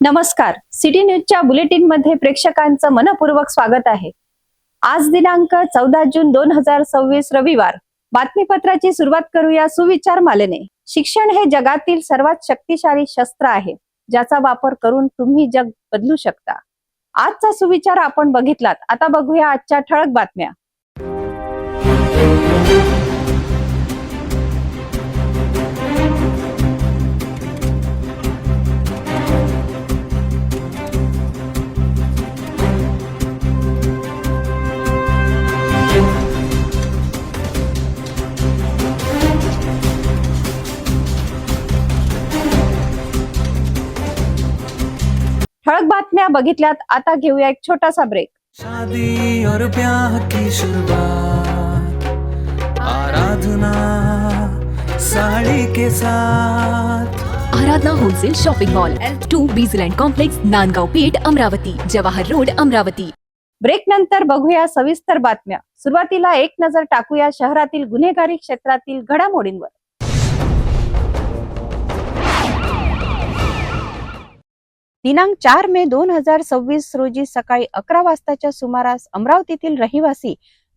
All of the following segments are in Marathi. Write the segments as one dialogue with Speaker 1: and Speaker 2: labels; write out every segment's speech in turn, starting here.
Speaker 1: नमस्कार. सिटी न्यूजच्या बुलेटिन मध्ये प्रेक्षकांचं मनपूर्वक स्वागत आहे. आज दिनांक 14 जून 2026 रविवार. बातमीपत्राची सुरुवात करूया सुविचार मालेने. शिक्षण हे जगातील सर्वात शक्तिशाली शस्त्र आहे, ज्याचा वापर करून तुम्ही जग बदलू शकता. आजचा सुविचार आपण बघितलात. आता बघूया आजच्या ठळक बातम्या. ठळक बातम्या बघितल्यात. आता घेऊया एक छोटासा ब्रेक.
Speaker 2: शादी और ब्याह की शुरुआत आराधना साड़ी के साथ.
Speaker 3: Aradhana wholesale shopping mall L2 Bijland complex, Nandgaon Peth, Amravati, Jawahar road, Amravati.
Speaker 1: Break नंतर बघूया सविस्तर बातम्या. सुरुवातीला एक नजर टाकूया शहरातील गुन्हेगारी क्षेत्रातील घडामोडींवर. दिनांक 4 मे 2026 रोजी सकाळी 11 वाजताच्या सुमारास अमरावतीतील रहिवासी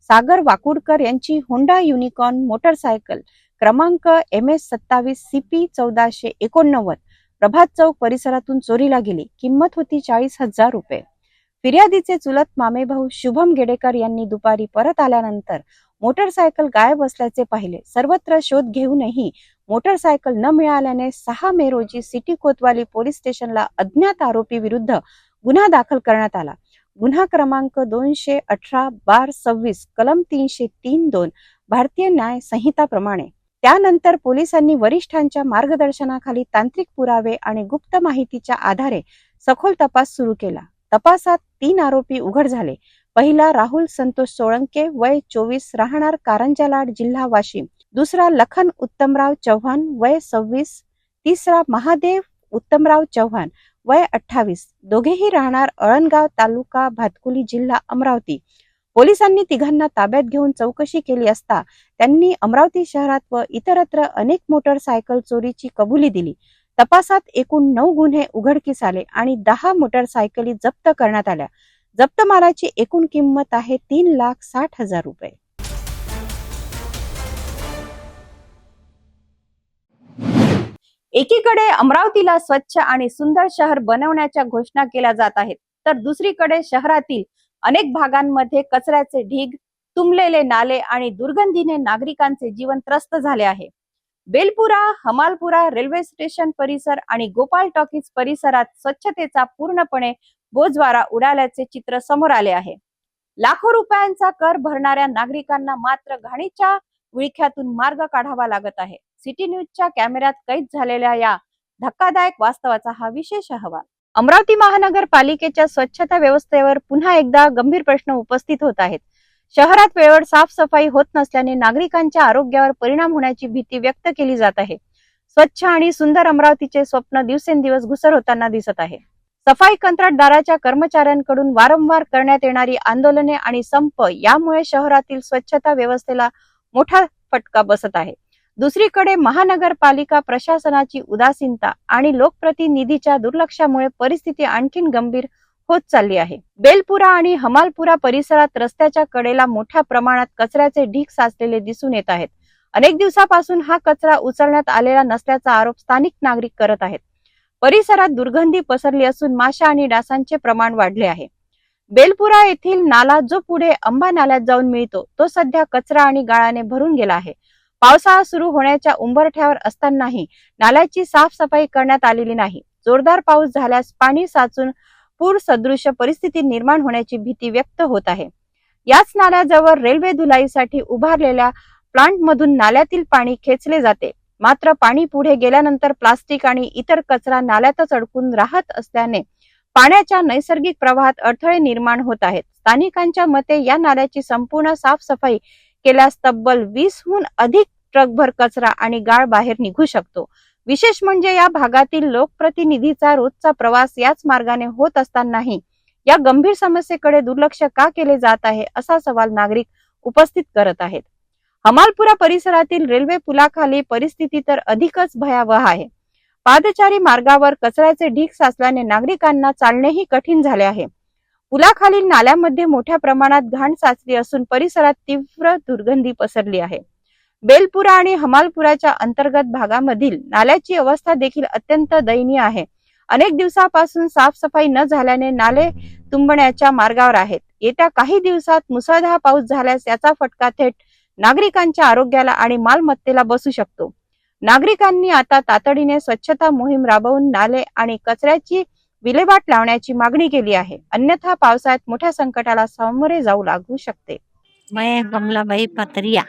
Speaker 1: सागर वाकुडकर यांची होंडा युनिकॉर्न मोटरसायकल क्रमांक MS 27 CP 1489 प्रभात चौक परिसरातून चोरीला गेली. किंमत होती 40,000 रुपये. फिर्यादीचे चुलत मामेभाऊ शुभम गेडेकर यांनी दुपारी परत आल्यानंतर मोटरसायकल गायब असल्याचे पाहिले. सर्वत्र शोध घेऊनही मोटरसायकल न मिळाल्याने 6 मे रोजी सिटी कोतवाली पोलीस स्टेशनला अज्ञात आरोपी विरुद्ध गुन्हा दाखल करण्यात आला. गुन्हा क्रमांक 218/26 कलम 303(2) भारतीय न्याय संहिता प्रमाणे. त्यानंतर पोलिसांनी वरिष्ठांच्या मार्गदर्शनाखाली तांत्रिक पुरावे आणि गुप्त माहितीच्या आधारे सखोल तपास सुरू केला. तपासात 3 आरोपी उघड झाले. पहिला राहुल संतोष सोळंके वय 24 राहणार कारंजालाड जिल्हा वाशिम. दुसरा लखन उत्तमराव चव्हाण वय 26. तिसरा महादेव उत्तमराव चव्हाण वय 28. दोघेही राहणार अळणगाव तालुका भातकुली जिल्हा अमरावती. पोलिसांनी तिघांना ताब्यात घेऊन चौकशी केली असता त्यांनी अमरावती शहरात व इतरत्र अनेक मोटरसायकल चोरीची कबुली दिली. तपासात एकूण 9 गुन्हे उघडकीस आले आणि 10 मोटरसायकली जप्त करण्यात आल्या. जप्त मालाची एकूण किंमत आहे 3,60,000 रुपये. एकीकडे अमरावतीला स्वच्छ आणि सुंदर शहर बनवण्याच्या घोषणा केल्या जात आहेत, तर दुसरीकडे शहरातील अनेक भागांमध्ये कचऱ्याचे ढीग, तुंबलेले नाले आणि दुर्गंधीने नागरिकांचे जीवन त्रस्त झाले आहे. बेलपुरा, हमालपुरा रेल्वे स्टेशन परिसर आणि गोपाल टॉकीज परिसरात स्वच्छतेचा पूर्णपणे बोजवारा उडाल्याचे चित्र समोर आले आहे. लाखो रुपयांचा कर भरणाऱ्या नागरिकांना मात्र घाणीच्या विळख्यातून मार्ग काढावा लागत आहे. सिटी न्यूजच्या कॅमेऱ्यात कैद झालेल्या या धक्कादायक वास्तवाचा हा विशेष अहवाल. अमरावती महानगरपालिकेच्या स्वच्छता व्यवस्थेवर पुन्हा एकदा गंभीर प्रश्न उपस्थित होत आहेत. शहरात वेळेवर साफसफाई होत नसल्याने नागरिकांच्या आरोग्यावर परिणाम होण्याची भीती व्यक्त केली जात आहे. स्वच्छ आणि सुंदर अमरावतीचे स्वप्न दिवसेंदिवस घुसर होताना दिसत आहे. सफाई कंत्राटदाराच्या कर्मचाऱ्यांकडून वारंवार करण्यात येणारी आंदोलने आणि संप यामुळे शहरातील स्वच्छता व्यवस्थेला मोठा फटका बसत आहे. दुसरीकडे महानगरपालिका प्रशासनाची उदासीनता आणि लोकप्रतिनिधीच्या दुर्लक्षामुळे परिस्थिती आणखीन गंभीर होत चालली आहे. बेलपुरा आणि हमालपुरा परिसरात रस्त्याच्या कडेला मोठ्या प्रमाणात कचऱ्याचे ढीग साचलेले दिसून येत आहेत. अनेक दिवसापासून हा कचरा उचलण्यात आलेला नसल्याचा आरोप स्थानिक नागरिक करत आहेत. परिसरात दुर्गंधी पसरली असून माशा आणि डासांचे प्रमाण वाढले आहे. बेलपुरा येथील नाला जो पुढे अंबा नाल्यात जाऊन मिळतो तो सध्या कचरा आणि गाळाने भरून गेला आहे. पावसाळा सुरू होण्याच्या उंबरठ्यावर असतानाही नाल्याची साफसफाई करण्यात आलेली नाही. जोरदार पाऊस झाल्यास पाणी साचून पूर सदृश परिस्थिती निर्माण होण्याची भीती व्यक्त होत आहे. याच नाल्याजवळ रेल्वे धुलाईसाठी उभारलेल्या प्लांटमधून नाल्यातील पाणी खेचले जाते. मात्र पाणी पुढे गेल्यानंतर प्लास्टिक आणि इतर कचरा नाल्यातच अडकून राहत असल्याने पाण्याच्या नैसर्गिक प्रवाहात अडथळे निर्माण होत आहेत. स्थानिकांच्या मते या नाल्याची संपूर्ण साफसफाई केल्यास तब्बल 20हून अधिक ट्रकभर कचरा आणि गाळ बाहेर निघू शकतो. विशेष म्हणजे या भागातील लोकप्रतिनिधीचा रोजचा प्रवास याच मार्गाने होत असतानाही या गंभीर समस्येकडे दुर्लक्ष का केले जात आहे असा सवाल नागरिक उपस्थित करत आहेत. हमालपुरा परिसरातील रेल्वे पुलाखाली परिस्थिती तर अधिकच भयावह आहे. पादचारी मार्गावर कचऱ्याचे ढीग साचल्याने नागरिकांना चालणेही कठीण झाले आहे. पुलाखालील नाल्यामध्ये मोठ्या प्रमाणात घाण साचली असून परिसरात तीव्र दुर्गंधी पसरली आहे. बेलपुरा आणि हमालपुराच्या अंतर्गत भागामधील नाल्याची अवस्था देखील अत्यंत दयनीय आहे. अनेक दिवसापासून साफसफाई न झाल्याने नाले तुंबण्याच्या मार्गावर आहेत. येत्या काही दिवसात मुसळधार पाऊस झाल्यास याचा फटका थेट नागरिकांच्या आरोग्याला आणि मालमत्तेला बसू शकतो. नागरिकांनी आता तातडीने स्वच्छता मोहीम राबवून नाले आणि कचऱ्याची विल्हेवाट लावण्याची मागणी केली आहे. अन्यथा पावसाळ्यात मोठ्या संकटाला सामोरे जाऊ लागू शकते.
Speaker 4: मैं कमलाबाई पतरिया,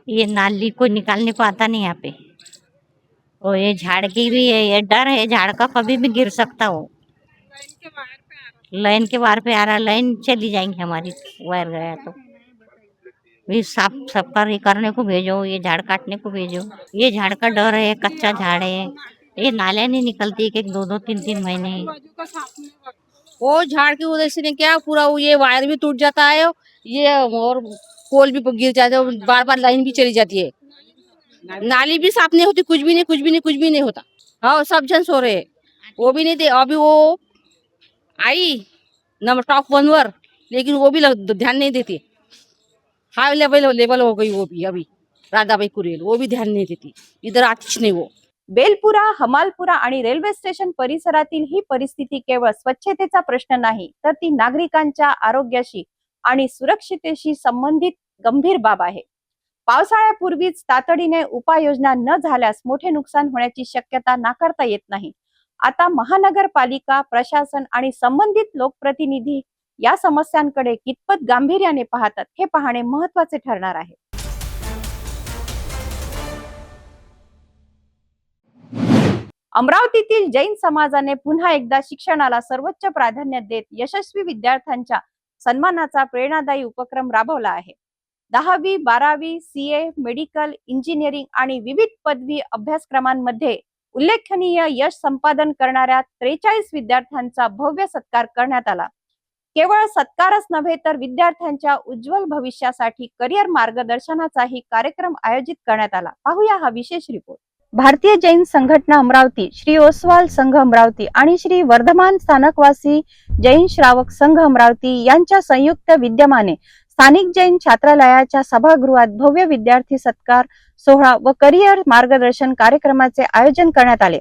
Speaker 4: ये नाली को निकालने को आता नहीं यहाँ पे, और ये झाड़ की भी है, ये डर है झाड़ का कभी भी गिर सकता हो। लाइन के वार पे आ रहा, लाइन चली जाएंगी हमारी, वायर गया तो भी साफ सफाई करने को भेजो, ये झाड़ काटने को भेजो। ये झाड़ का डर है, कच्चा झाड़ है, ये नालियाँ नहीं निकलती एक 2-2, 3-3 महीने।
Speaker 5: वो झाड़ की वजह से ने क्या पूरा वो ये वायर भी टूट जाता है, ये और पोल भी गिर जाते हैं, बार बार लाइन भी चली जाती है, नाली भी साफ नहीं होती, कुछ भी नहीं होता। हाँ, सब जन सो रहे हैं, वो भी नहीं दे। अभी वो आई नंबर टॉप 1 वर, लेकिन वो भी ध्यान नहीं देती। हाई लेवल हो गई वो भी, अभी राधाबाई कुरेल वो भी ध्यान नहीं देती, इधर आतीच नहीं वो।
Speaker 1: बेलपुरा, हमालपुरा आणि रेल्वे स्टेशन परिसरातील ही परिस्थिती केवळ स्वच्छतेचा प्रश्न नाही, तर ती नागरिकांच्या आरोग्याशी आणि सुरक्षितेशी संबंधित गंभीर बाब आहे. पावसाळ्यापूर्वीच तातडीने उपाययोजना न झाल्यास मोठे नुकसान होण्याची शक्यता नाकारता येत नाही. आता महानगरपालिका, प्रशासन आणि संबंधित लोकप्रतिनिधी या समस्यांकडे कितपत गांभीर्याने पाहतात हे पाहणे महत्त्वाचे ठरणार आहे. अमरावतीतील जैन समाजाने पुन्हा एकदा शिक्षणाला सर्वोच्च प्राधान्य देत यशस्वी विद्यार्थ्यांच्या सन्मानाचा प्रेरणादायी उपक्रम राबवला आहे. 10वी, 12वी, CA, मेडिकल, इंजिनिअरिंग आणि विविध पदवी अभ्यासक्रमांमध्ये उल्लेखनीय यश संपादन करणाऱ्या 43 विद्यार्थ्यांचा भव्य सत्कार करण्यात आला. केवळ सत्कारच नव्हे तर विद्यार्थ्यांच्या उज्ज्वल भविष्यासाठी करिअर मार्गदर्शनाचाही कार्यक्रम आयोजित करण्यात आला. पाहूया हा विशेष रिपोर्ट. भारतीय जैन संघटना अमरावती, श्री ओसवाल संघ अमरावती आणि श्री वर्धमान स्थानकवासी जैन श्रावक संघ अमरावती यांच्या संयुक्त विद्यमाने स्थानिक जैन छात्रालयाच्या सभागृहात भव्य विद्यार्थी सत्कार सोहळा व करिअर मार्गदर्शन कार्यक्रमाचे आयोजन करण्यात आले.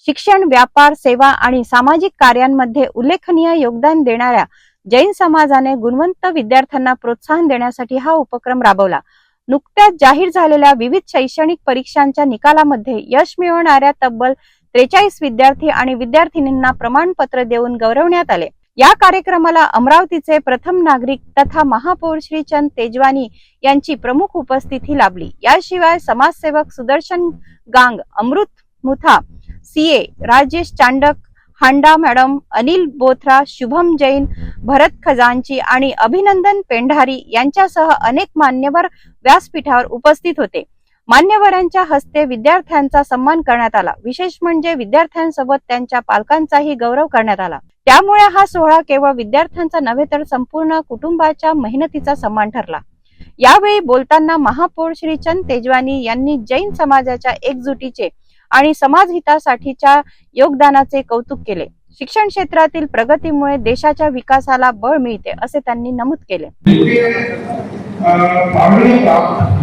Speaker 1: शिक्षण, व्यापार, सेवा आणि सामाजिक कार्यांमध्ये उल्लेखनीय योगदान देणाऱ्या जैन समाजाने गुणवंत विद्यार्थ्यांना प्रोत्साहन देण्यासाठी हा उपक्रम राबवला. नुकत्याच जाहीर झालेल्या विविध शैक्षणिक परीक्षांच्या निकालामध्ये यश मिळवणाऱ्या तब्बल 43 विद्यार्थी आणि विद्यार्थिनींना प्रमाणपत्र देऊन गौरवण्यात आले. या कार्यक्रमाला अमरावतीचे प्रथम नागरिक तथा महापौर श्री चंद तेजवानी यांची प्रमुख उपस्थिती लाभली. याशिवाय समाजसेवक सुदर्शन गांग, अमृत मुथा, CA राजेश चांडक, हांडा मॅडम, अनिल बोथरा, शुभम जैन, भरत खजांची आणि अभिनंदन पेंढारी यांच्यासह अनेक मान्यवर व्यासपीठावर उपस्थित होते. मान्यवरांच्या हस्ते विद्यार्थ्यांचा सन्मान करण्यात आला. विशेष म्हणजे विद्यार्थ्यांसोबत त्यांच्या पालकांचाही गौरव करण्यात आला. त्यामुळे हा सोहळा केवळ विद्यार्थ्यांचा नव्हे तर संपूर्ण कुटुंबाच्या मेहनतीचा सन्मान ठरला. यावेळी बोलताना महापौर श्री चंद तेजवानी यांनी जैन समाजाच्या एकजुटीचे आणि समाज हितासाठीच्या योगदानाचे कौतुक केले. शिक्षण क्षेत्रातील प्रगतीमुळे देशाच्या विकासाला बळ मिळते असे त्यांनी नमूद केले.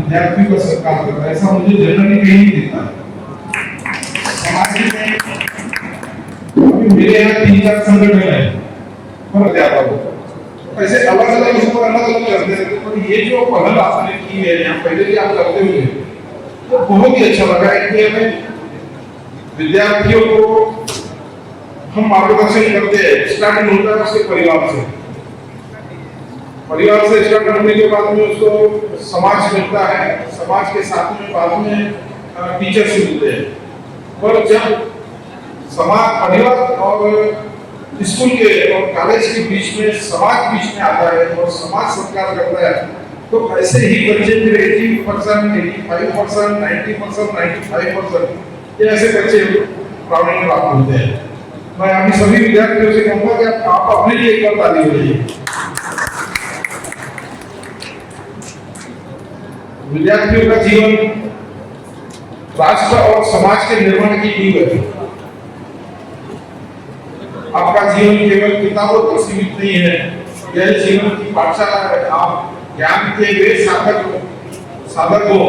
Speaker 6: विद्यार्थी को सरकार करता है, ऐसा मुझे जनरली कहीं नहीं दिखता। मेरे यहाँ 3-4 संगठन है, पर ऐसे अलग अलग इसको अलग अलग करते हैं, पर ये जो पहल आपने की है यहाँ पहले भी आप करते हुए तो बहुत ही अच्छा लगा है कि हमें विद्यार्थियों को हम मार्गदर्शन करते हैं। स्टार्टिंग होता है उसके परिवार से स्टार्ट करने के बाद में उसको समाज मिलता है, समाज के साथ में बाद में टीचर्स मिलते हैं। और जब समाज, परिवार और स्कूल के और कॉलेज के बीच में समाज बीच में आता है और समाज सत्कार करता है, तो ऐसे ही बच्चे फिर 80%, 85%, 90%, 95% ये ऐसे बच्चे प्रावीण्य प्राप्त होते हैं। मैं अभी सभी विद्यार्थियों से कहूँगा कि आप अपने लिए एक बार ताली बजाइए। विद्यार्थियों का जीवन राष्ट्र और समाज के निर्माण की नींव है। आपका जीवन केवल किताबों तक सीमित नहीं है, यह जीवन की पाठशाला है। आप ज्ञान के वे साधक हो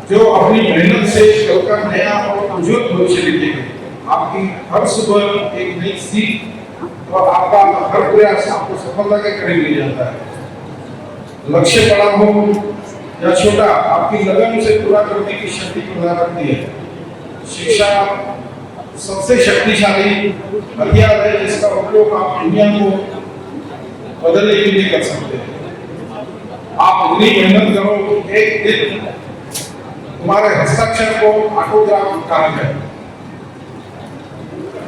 Speaker 6: जो अपनी मेहनत से कल का नया और उज्जवल भविष्य लिखेंगे। आपकी हर सुबह एक नई सीख और आपका हर प्रयास आपको सफलता के करीब ले जाता है। लक्ष्य बड़ा हो या छोटा, आपकी लगन से पूरा करने की शक्ति प्रदान करती है। शिक्षा सबसे शक्तिशाली हथियार है जिसका उपयोग आप दुनिया को बदलने के लिए कर सकते हैं। आप इतनी मेहनत करो, एक दिन तुम्हारे हस्ताक्षर को ऑटोग्राफ कहा जाए।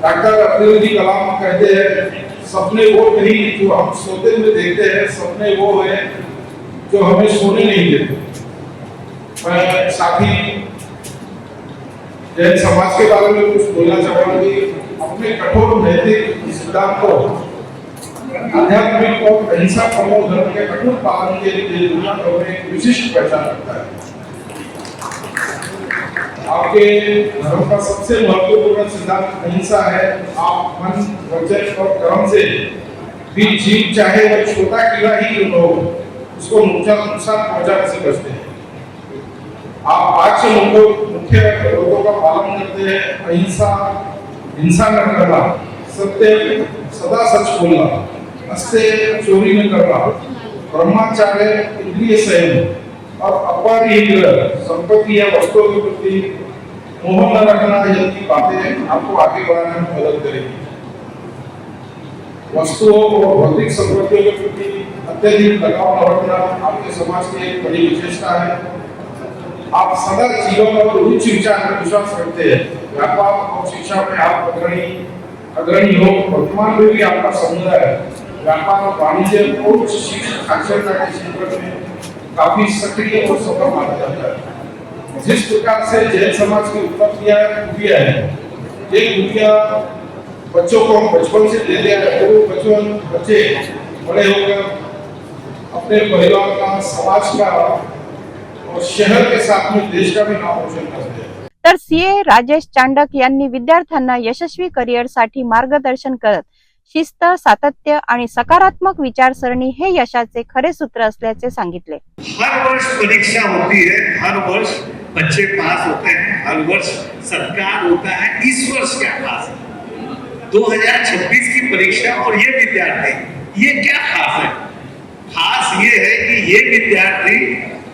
Speaker 6: डॉक्टर अब्दुल कलाम कहते हैं, सपने वो नहीं जो हम सोते हुए देखते हैं, सपने वो है जो हमें सोने नहीं देते। मैं साथी जैन समाज के बारे में कुछ बोलना चाहूंगा कि अपने कठोर नैतिक सिद्धांत को आध्यात्मिक और अहिंसा परमो धर्म के कठोर पालन के लिए दुनिया भर में एक विशिष्ट पहचान रखता है। आपके धर्म का सबसे महत्वपूर्ण सिद्धांत अहिंसा है। आप मन, वचन और कर्म से भी जीव चाहे वह छोटा कीड़ा ही क्यों न हो, उसको नुकसान पहुंचाने से बचते हैं। आप 5 मुख्य लोगों का पालन करते हैं। अहिंसा, हिंसा न करना, सत्य, सदा सच बोलना, हंसते चोरी न करना, ब्रह्मचर्य, इंद्रिय संयम और अपरिग्रह, संपत्ति या वस्तुओं के प्रति मोह न रखना, जैसी बातें आपको आगे बढ़ाने में मदद करेगी। वस्तुओं और भौतिक संपत्तियों के प्रति अत्यधिक लगाव न रखना आपके समाज की एक बड़ी विशेषता है। आप सदा जीवन और उच्च विचार में विश्वास रखते हैं। व्यापार और शिक्षा में आप अग्रणी हो। वर्तमान में भी आपका समुदाय व्यापार और वाणिज्य और उच्च शिक्षा साक्षरता के क्षेत्र में काफी सक्रिय और सफल माना जाता है। जिस प्रकार से जैन समाज की उत्पत्तियां है, एक दुनिया बच्चों को बचपन से ले लिया है, वो बच्चे बड़े होकर अपने परिवार का, समाज का और शहर के साथ में देश का भी नाम रोशन करते हैं।
Speaker 1: तर सीए राजेश चांडक यांनी विद्यार्थ्यांना यशस्वी करिअरसाठी मार्गदर्शन करत शिस्त, सातत्य आणि सकारात्मक विचारसरणी हे यशाचे खरे सूत्र असल्याचे सांगितले।
Speaker 7: हर वर्ष परीक्षा होती है, हर वर्ष बच्चे पास होते हैं, हर वर्ष सत्कार होता है। इस वर्ष क्या खास है? 2026 की परीक्षा और ये विद्यार्थी, ये क्या खास है? खास ये है कि ये विद्यार्थी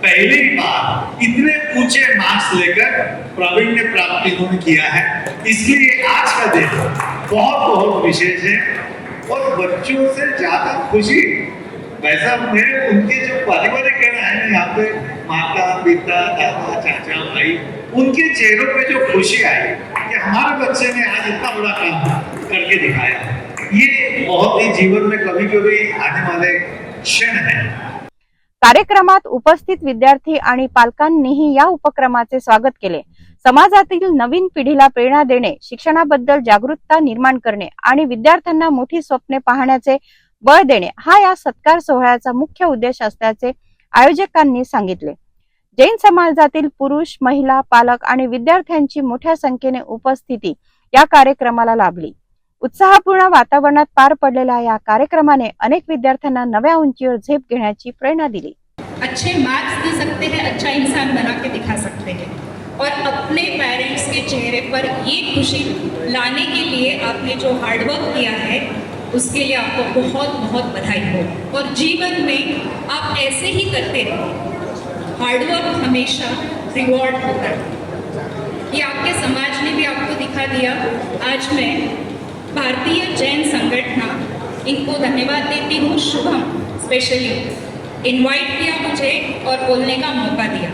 Speaker 7: पहली बार इतने ऊंचे मार्क्स लेकर प्रावीण्य प्राप्ति इन्होंने किया है। इसलिए आज का दिन बहुत बहुत विशेष है और बच्चों से ज्यादा खुशी वैसा मैं उनके जो पारिवारिक गण है ना, यहाँ पे माता पिता, दादा, चाचा, भाई, उनके चेहरों पे जो खुशी आई कि हमारे बच्चे ने आज इतना बड़ा काम करके दिखाया, ये बहुत ही जीवन में कभी कभी आने वाले क्षण है।
Speaker 1: कार्यक्रमात उपस्थित विद्यार्थी आणि पालकांनीही या उपक्रमाचे स्वागत केले। समाजातील नवीन पिढीला प्रेरणा देणे, शिक्षणाबद्दल जागरूकता निर्माण करणे आणि विद्यार्थ्यांना मोठी स्वप्ने पाहण्याचे बळ देणे हा या सत्कार सोहळ्याचा मुख्य उद्देश असल्याचे आयोजकांनी सांगितले। जैन समाजातील पुरुष, महिला, पालक आणि विद्यार्थ्यांची मोठ्या संख्येने उपस्थिती या कार्यक्रमाला लाभली। उत्साहपूर्ण वातावरणात पार पडलेल्या या कार्यक्रमाने अनेक विद्यार्थ्यांना नव्या उंचीवर झेप घेण्याची प्रेरणा दिली।
Speaker 8: अच्छे मार्क्स दे सकते हैं, अच्छा इंसान बना के दिखा सकते हैं और अपने पेरेंट्स के चेहरे पर ये खुशी लाने के लिए आपने जो हार्डवर्क किया है उसके लिए आपको बहुत बहुत बधाई हो। और जीवन में आप ऐसे ही करते रहो, हार्डवर्क हमेशा रिवॉर्ड होता है। ये आपके समाज ने भी आपको दिखा दिया। आज मैं भारतीय जैन संगठन इनको धन्यवाद देती हूँ। शुभम स्पेशली इनवाइट किया मुझे और बोलने का मौका दिया।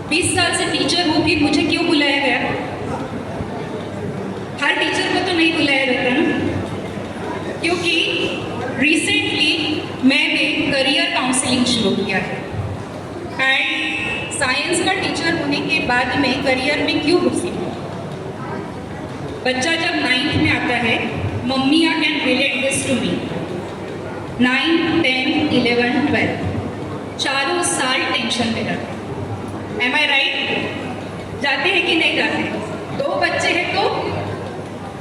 Speaker 8: 20 साल से टीचर हूँ, फिर मुझे क्यों बुलाया गया? हर टीचर को तो नहीं बुलाया जाता ना, क्योंकि रिसेंटली मैंने करियर काउंसलिंग शुरू किया है। एंड साइंस का टीचर होने के बाद में करियर में क्यों घुसी? बच्चा जब 9th में आता है, मम्मियाँ can relate this to me. 9, 10, 11, 12 चारों साल टेंशन में रहते हैं। एम आई राइट? जाते हैं कि नहीं जाते? 2 बच्चे हैं तो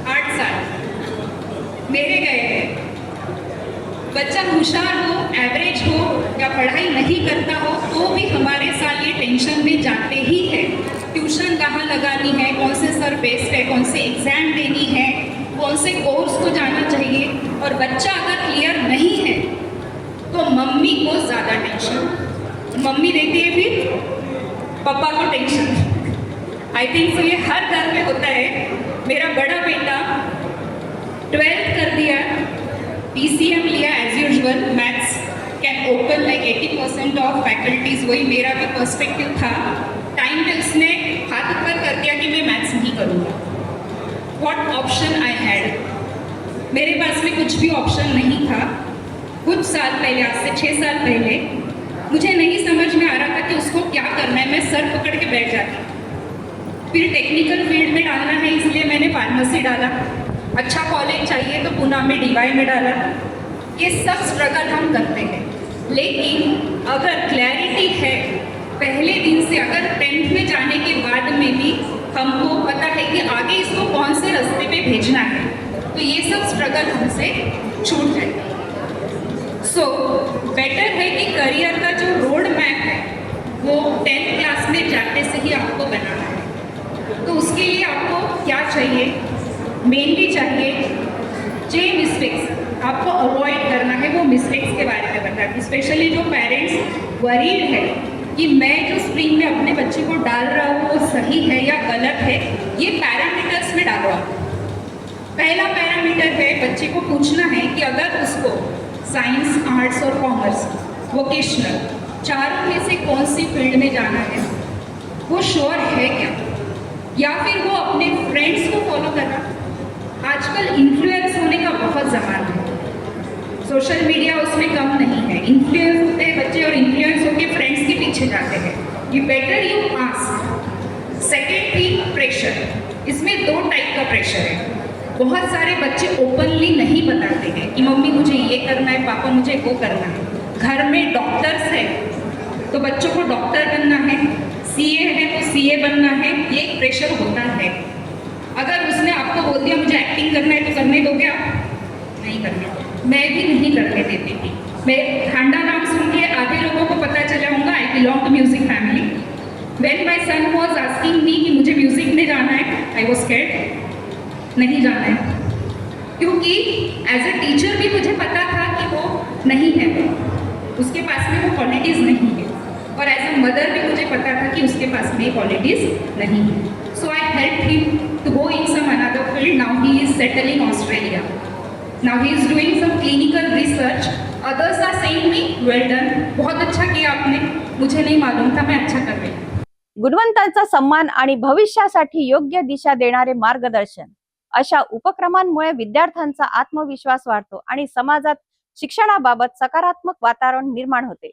Speaker 8: 8 साल मेरे गए हैं। बच्चा होशियार हो, एवरेज हो या पढ़ाई नहीं करता हो तो भी हमारे साथ ये टेंशन में जाते ही है। ट्यूशन कहाँ लगानी है, कौन से सर बेस्ट है, कौन से एग्जाम देनी है, कौन से कोर्स को जाना चाहिए। और बच्चा अगर क्लियर नहीं है तो मम्मी को ज़्यादा टेंशन, मम्मी देती है फिर पापा को टेंशन। आई थिंक सो ये हर घर में होता है। मेरा बड़ा बेटा 12th कर दिया, PCM लिया as usual, maths can open like 80% of faculties, वही मेरा भी पर्सपेक्टिव था। टाइम पे उसने हाथ ऊपर कर दिया कि मैं मैथ्स नहीं करूँगा। व्हाट ऑप्शन आई हैड, मेरे पास में कुछ भी ऑप्शन नहीं था। कुछ साल पहले, आज से 6 साल पहले, मुझे नहीं समझ में आ रहा था कि उसको क्या करना है। मैं सर पकड़ के बैठ जाती। फिर टेक्निकल फील्ड में डालना है इसलिए मैंने फार्मेसी डाला। अच्छा कॉलेज चाहिए तो पुणे में DY में डाला। ये सब स्ट्रगल हम करते हैं, लेकिन अगर क्लैरिटी है पहले दिन से, अगर 10th में जाने के बाद में भी हमको पता है कि आगे इसको कौन से रास्ते पे भेजना है, तो ये सब स्ट्रगल हमसे छूट जाएगा। सो बेटर है कि करियर का जो रोड मैप है वो 10th क्लास में जाते से ही आपको बनाना है। तो उसके लिए आपको क्या चाहिए, मेनली चाहिए जे मिस्टेक्स आपको अवॉइड करना है, वो मिस्टेक्स के बारे में बताना। स्पेशली जो पेरेंट्स वरीड है कि मैं जो स्ट्रीम में अपने बच्चे को डाल रहा हूँ वो सही है या गलत है, ये पैरामीटर्स में डालो आप। पहला पैरामीटर है, बच्चे को पूछना है कि अगर उसको साइंस, आर्ट्स और कॉमर्स, वोकेशनल, चारों में से कौन सी फील्ड में जाना है, वो श्योर है क्या, या फिर वो अपने फ्रेंड्स को फॉलो कर रहा। आजकल इन्फ्लुएंस होने का बहुत ज़माना है, सोशल मीडिया उसमें कम नहीं है। इन्फ्लुएंस होते हैं बच्चे और इन्फ्लुएंस होकर फ्रेंड्स के पीछे जाते हैं। You better you ask. Second thing, pressure. इसमें 2 टाइप का प्रेशर है। बहुत सारे बच्चे ओपनली नहीं बताते हैं कि मम्मी मुझे ये करना है, पापा मुझे वो करना है। घर में डॉक्टर्स है तो बच्चों को डॉक्टर बनना है, CA है तो CA बनना है, ये एक प्रेशर होता है। अगर उसने आपको बोल दिया मुझे एक्टिंग करना है तो करने दोगे आप? नहीं करना। मैं भी नहीं करने देती थी। मैं खांडा नाम सुन के आधे लोगों को पता चला होगा I belong to music family. When my son was asking मी कि मुझे म्यूजिक में जाना है, आई वाज स्कैर्ड, नहीं जाना है। क्योंकि एज ए टीचर भी मुझे पता था कि वो नहीं है, उसके पास में वो क्वालिटीज़ नहीं है, और एज अ मदर भी मुझे पता था कि उसके पास में क्वालिटीज़ नहीं है। So I help him to go in some another field. Now he is settle in Australia. Now he is doing some clinical research. Others are saying me well done, बहुत अच्छा किया आपने, मुझे नहीं मालूम था, मैं अच्छा कर रही हूँ।
Speaker 1: गुणवंतांचा सन्मान आणि भविष्यासाठी योग्य दिशा देणारे मार्गदर्शन, अशा उपक्रमांमुळे विद्यार्थ्यांचा आत्मविश्वास वाढतो आणि समाजात शिक्षणाबाबत सकारात्मक वातावरण निर्माण होते।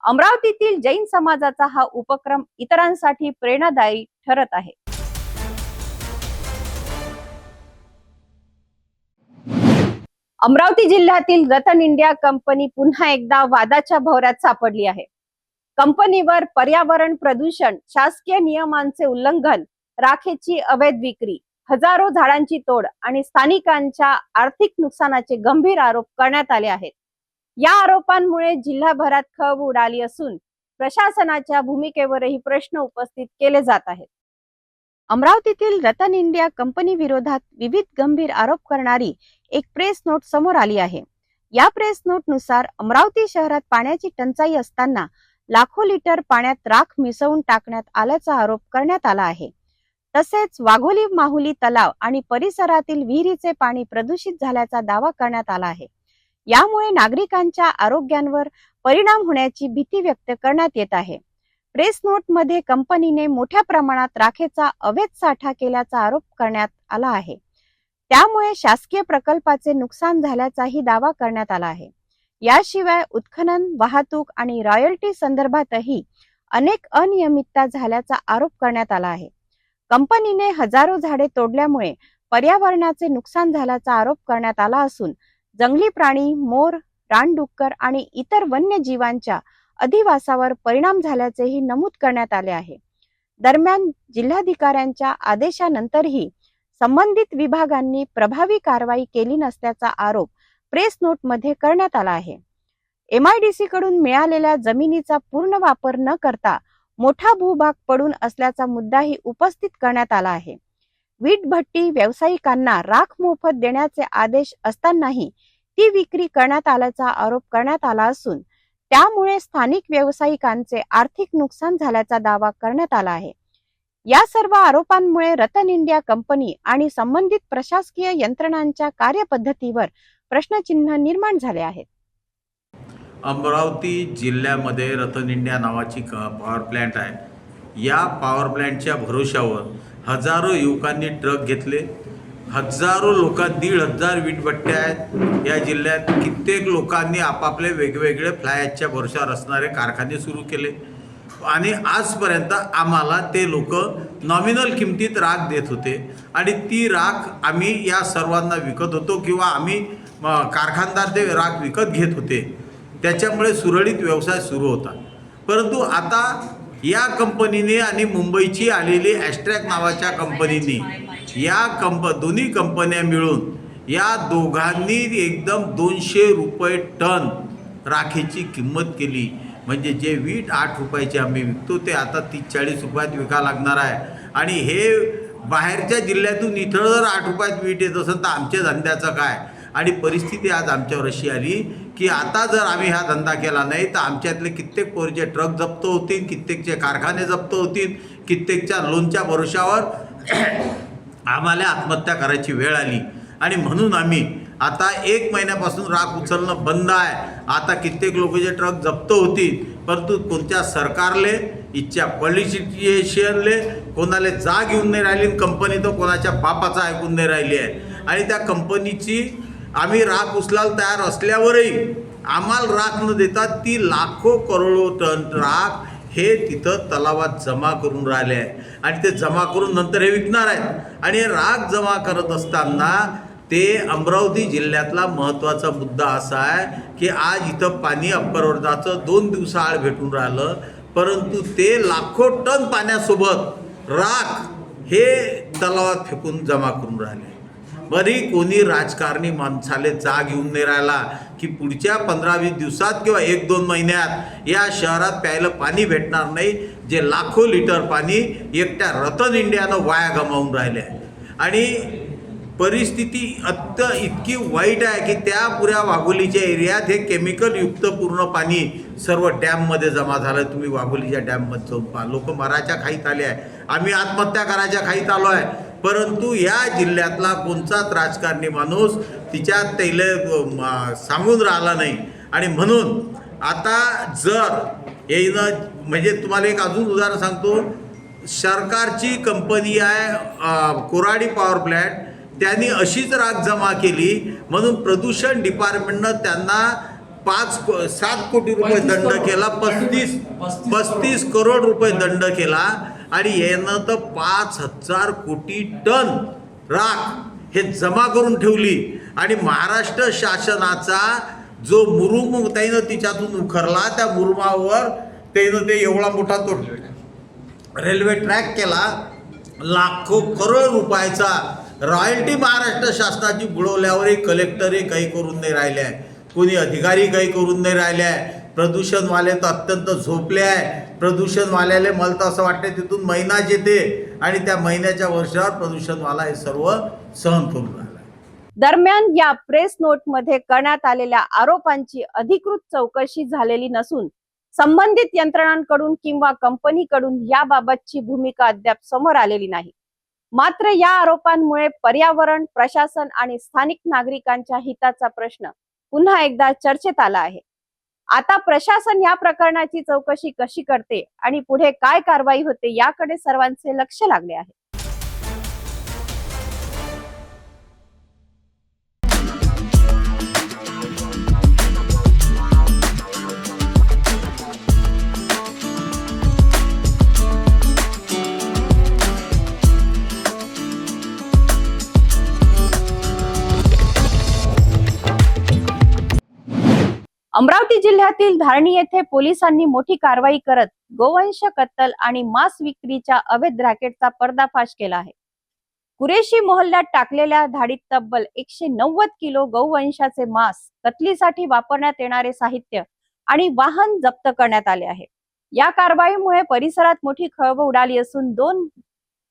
Speaker 1: अमरावतीतील जैन समाजाचा हा उपक्रम इतरांसाठी प्रेरणादायी ठरत आहे। अमरावती जिल्ह्यातील रतन इंडिया कंपनी पुन्हा एकदा वादाच्या भोवऱ्यात सापडली आहे। कंपनीवर पर्यावरण प्रदूषण, शासकीय नियमांचे उल्लंघन, राखेची अवैध विक्री, हजारो झाडांची तोड आणि स्थानिकांच्या आर्थिक नुकसानाचे गंभीर आरोप करण्यात आले आहेत। या आरोपांमुळे जिल्हाभरात खळबळ उडाली असून प्रशासनाच्या भूमिकेवरही प्रश्न उपस्थित केले जात आहेत। अमरावतीतील रतन इंडिया कंपनी विरोधात विविध गंभीर आरोप करणारी एक प्रेस नोट समोर आली आहे। या प्रेस नोट नुसार अमरावती शहरात पाण्याची टंचाई असताना लाखो लिटर पाण्यात राख मिसळून टाकण्यात आल्याचा आरोप करण्यात आला आहे। तसेच वाघोली माहुली तलाव आणि परिसरातील विहिरीचे पाणी प्रदूषित झाल्याचा दावा करण्यात आला आहे। यामुळे नागरिकांच्या आरोग्यावर परिणाम होण्याची भीती व्यक्त करण्यात येत आहे। प्रेस नोट मध्ये कंपनीने मोठ्या प्रमाणात राखेचा अवैध साठा केल्याचा आरोप करण्यात आला आहे। त्यामुळे शासकीय प्रकल्पाचे नुकसान झाल्याचाही दावा करण्यात आला आहे। याशिवाय उत्खनन, वाहतूक आणि रॉयल्टी संदर्भातही अनेक अनियमितता झाल्याचा आरोप करण्यात आला आहे। कंपनीने हजारो झाडे तोडल्यामुळे पर्यावरणाचे नुकसान झाल्याचा आरोप करण्यात आला असून जंगली प्राणी, मोर, रानडुक्कर आणि इतर वन्यजीवांच्या अधिवासावर परिणाम झाल्याचेही नमूद करण्यात आले आहे। दरम्यान जिल्हाधिकाऱ्यांच्या आदेशानंतरही संबंधित विभागांनी प्रभावी कारवाई केली नसल्याचा आरोप प्रेस नोटमध्ये करण्यात आला आहे. MIDC कडून मिळालेल्या जमिनीचा पूर्ण वापर न करता मोठा भूभाग पडून असल्याचा मुद्दाही उपस्थित करण्यात आला आहे. वीट भट्टी व्यावसायिकांना राख मोफत देण्याचे आदेश असतानाही ती विक्री करण्यात आल्याचा आरोप करण्यात आला असून त्यामुळे स्थानिक व्यावसायिकांचे आर्थिक नुकसान झाल्याचा दावा करण्यात आला आहे. या सर्व आरोपांमुळे रतन इंडिया कंपनी आणि संबंधित प्रशासकीय यंत्रणांच्या कार्यपद्धतीवर प्रश्नचिन्ह निर्माण झाले आहेत.
Speaker 9: अमरावती जिल्ह्यामध्ये रतन इंडिया नावाची पॉवर प्लॅन्ट आहे. या पॉवर प्लॅन्टच्या भरोशावर हजारो युवकांनी ट्रक घेतले. हजारो लोक 1,500 वीटभट्ट्या आहेत या जिल्ह्यात. कित्येक लोकांनी आपापले वेगवेगळे फ्लाय ॲशच्या भरोशावर असणारे कारखाने सुरू केले आणि आजपर्यंत आम्हाला ते लोक नॉमिनल किमतीत राख देत होते आणि ती राख आम्ही या सर्वांना विकत होतो किंवा आम्ही कारखानदार ते राख विकत घेत होते. त्याच्यामुळे सुरळीत व्यवसाय सुरू होता. परंतु आता या कंपनीने आणि मुंबईची आलेली ॲस्ट्रॅक नावाच्या कंपनीने या दोन्ही कंपन्या मिळून या दोघांनी एकदम 200 रुपये टन राखेची किंमत केली. म्हणजे जे वीट 8 रुपयाचे आम्ही विकतो ते आता 30-40 रुपयात विकायला लागणार आहे. आणि हे बाहेरच्या जिल्ह्यातून इथं जर 8 रुपयात वीट येत असेल तर आमच्या धंद्याचं काय. आणि परिस्थिती आज आमच्यावर अशी आली की आता जर आम्ही हा धंदा केला नाही तर आमच्यातले कित्येक पोरीचे ट्रक जप्त होतील, कित्येकचे कारखाने जप्त होतील, कित्येकच्या लोनच्या भरोशावर आम्हाला आत्महत्या करायची वेळ आली. आणि म्हणून आम्ही आता 1 महिन्यापासून राख उचलणं बंद आहे. आता कित्येक लोकांचे ट्रक जप्त होतील, परंतु कोणत्या सरकारले इच्छा पॉलिटिशियनले कोणाला जाग घेऊन नाही राहिली. कंपनी तर कोणाच्या बापाचा ऐकून नाही राहिली आहे. आणि त्या कंपनीची आम्ही राख उचलायला तयार असल्यावरही आम्हाला राख न देता ती लाखो करोडो टन राख हे तिथं तलावात जमा करून राहिले आहे आणि ते जमा करून नंतर हे विकणार आहेत. आणि हे राख जमा करत असताना ते अमरावती जिल्ह्यातला महत्त्वाचा मुद्दा असा आहे की आज इथं पाणी अप्परवर्धाचं 2 दिवसाआड भेटून राहिलं, परंतु ते लाखो टन पाण्यासोबत राख हे तलावात फेकून जमा करून राहिले. बरी कोणी राजकारणी माणसाले जाग येऊन नाही राहिला की पुढच्या 15-20 दिवसात किंवा 1-2 महिन्यात या शहरात प्यायला पाणी भेटणार नाही. जे लाखो लिटर पाणी एकट्या रतन इंडियानं वाया गमावून राहिले आहे. आणि परिस्थिती इतकी वाईट आहे की त्या पुऱ्या वाघोलीच्या एरियात हे केमिकलयुक्त पूर्ण पाणी सर्व डॅममध्ये जमा झालं. तुम्ही वाघोलीच्या डॅममध्ये जाऊन पहा. लोक मराच्या खाईत आले आहे. आम्ही आत्महत्या करायच्या खाईत आलो आहे. परंतु या जिल्ह्यातला कोणताच राजकारणी माणूस तिच्यात त्याला सांगून राहिला नाही. आणि म्हणून आता जर येणं म्हणजे तुम्हाला एक अजून उदाहरण सांगतो. सरकारची कंपनी आहे कोराडी पॉवर प्लॅन्ट, त्यांनी अशीच राख जमा केली म्हणून प्रदूषण डिपार्टमेंटनं त्यांना 7 कोटी रुपये दंड केला. 35 करोड रुपये दंड केला. आणि यानं तर 5,000 कोटी टन राख हे जमा करून ठेवली. आणि महाराष्ट्र शासनाचा जो मुरुम त्यानं तिच्यातून उखरला, त्या मुरुमावर त्यानं ते एवढा मोठा तो रेल्वे ट्रॅक केला. लाखो करोड रुपयाचा रॉयल्टी महाराष्ट्र शासनाची बुडवल्यावरही कलेक्टरही काही करून नाही राहिले आहे, कोणी अधिकारी काही करून नाही राहिले आहे. प्रदूषणवाले तर अत्यंत झोपले आहे. प्रदूषणवाल्याला मला तर असं वाटतं तिथून महिनाच येते आणि त्या महिन्याच्या वर्षावर प्रदूषणवाला हे सर्व सहन करून राहिला.
Speaker 1: दरम्यान या प्रेस नोटमध्ये करण्यात आलेल्या आरोपांची अधिकृत चौकशी झालेली नसून संबंधित यंत्रणांकडून किंवा कंपनीकडून याबाबतची भूमिका अद्याप समोर आलेली नाही. मात्र या आरोपांमुळे पर्यावरण, प्रशासन आणि स्थानिक नागरिकांच्या हिताचा प्रश्न पुन्हा एकदा चर्चेत आला आहे. आता प्रशासन या प्रकरणाची चौकशी कशी करते आणि पुढे काय कारवाई होते याकडे सर्वांचे लक्ष लागले आहे. अमरावती जिल्ह्यातील धारणी येथे पोलिसांनी मोठी कारवाई करत गोवंश कत्तल आणि मांस विक्रीच्या अवैध रॅकेटचा पर्दाफाश केला आहे. कुरेशी मोहल्ल्यात टाकलेल्या धाडीत तब्बल 190 किलो गौवंशाचे मांस, कतलीसाठी वापरण्यात येणारे साहित्य आणि वाहन जप्त करण्यात आले आहे. या कारवाईमुळे परिसरात मोठी खळबळ उडाली असून 2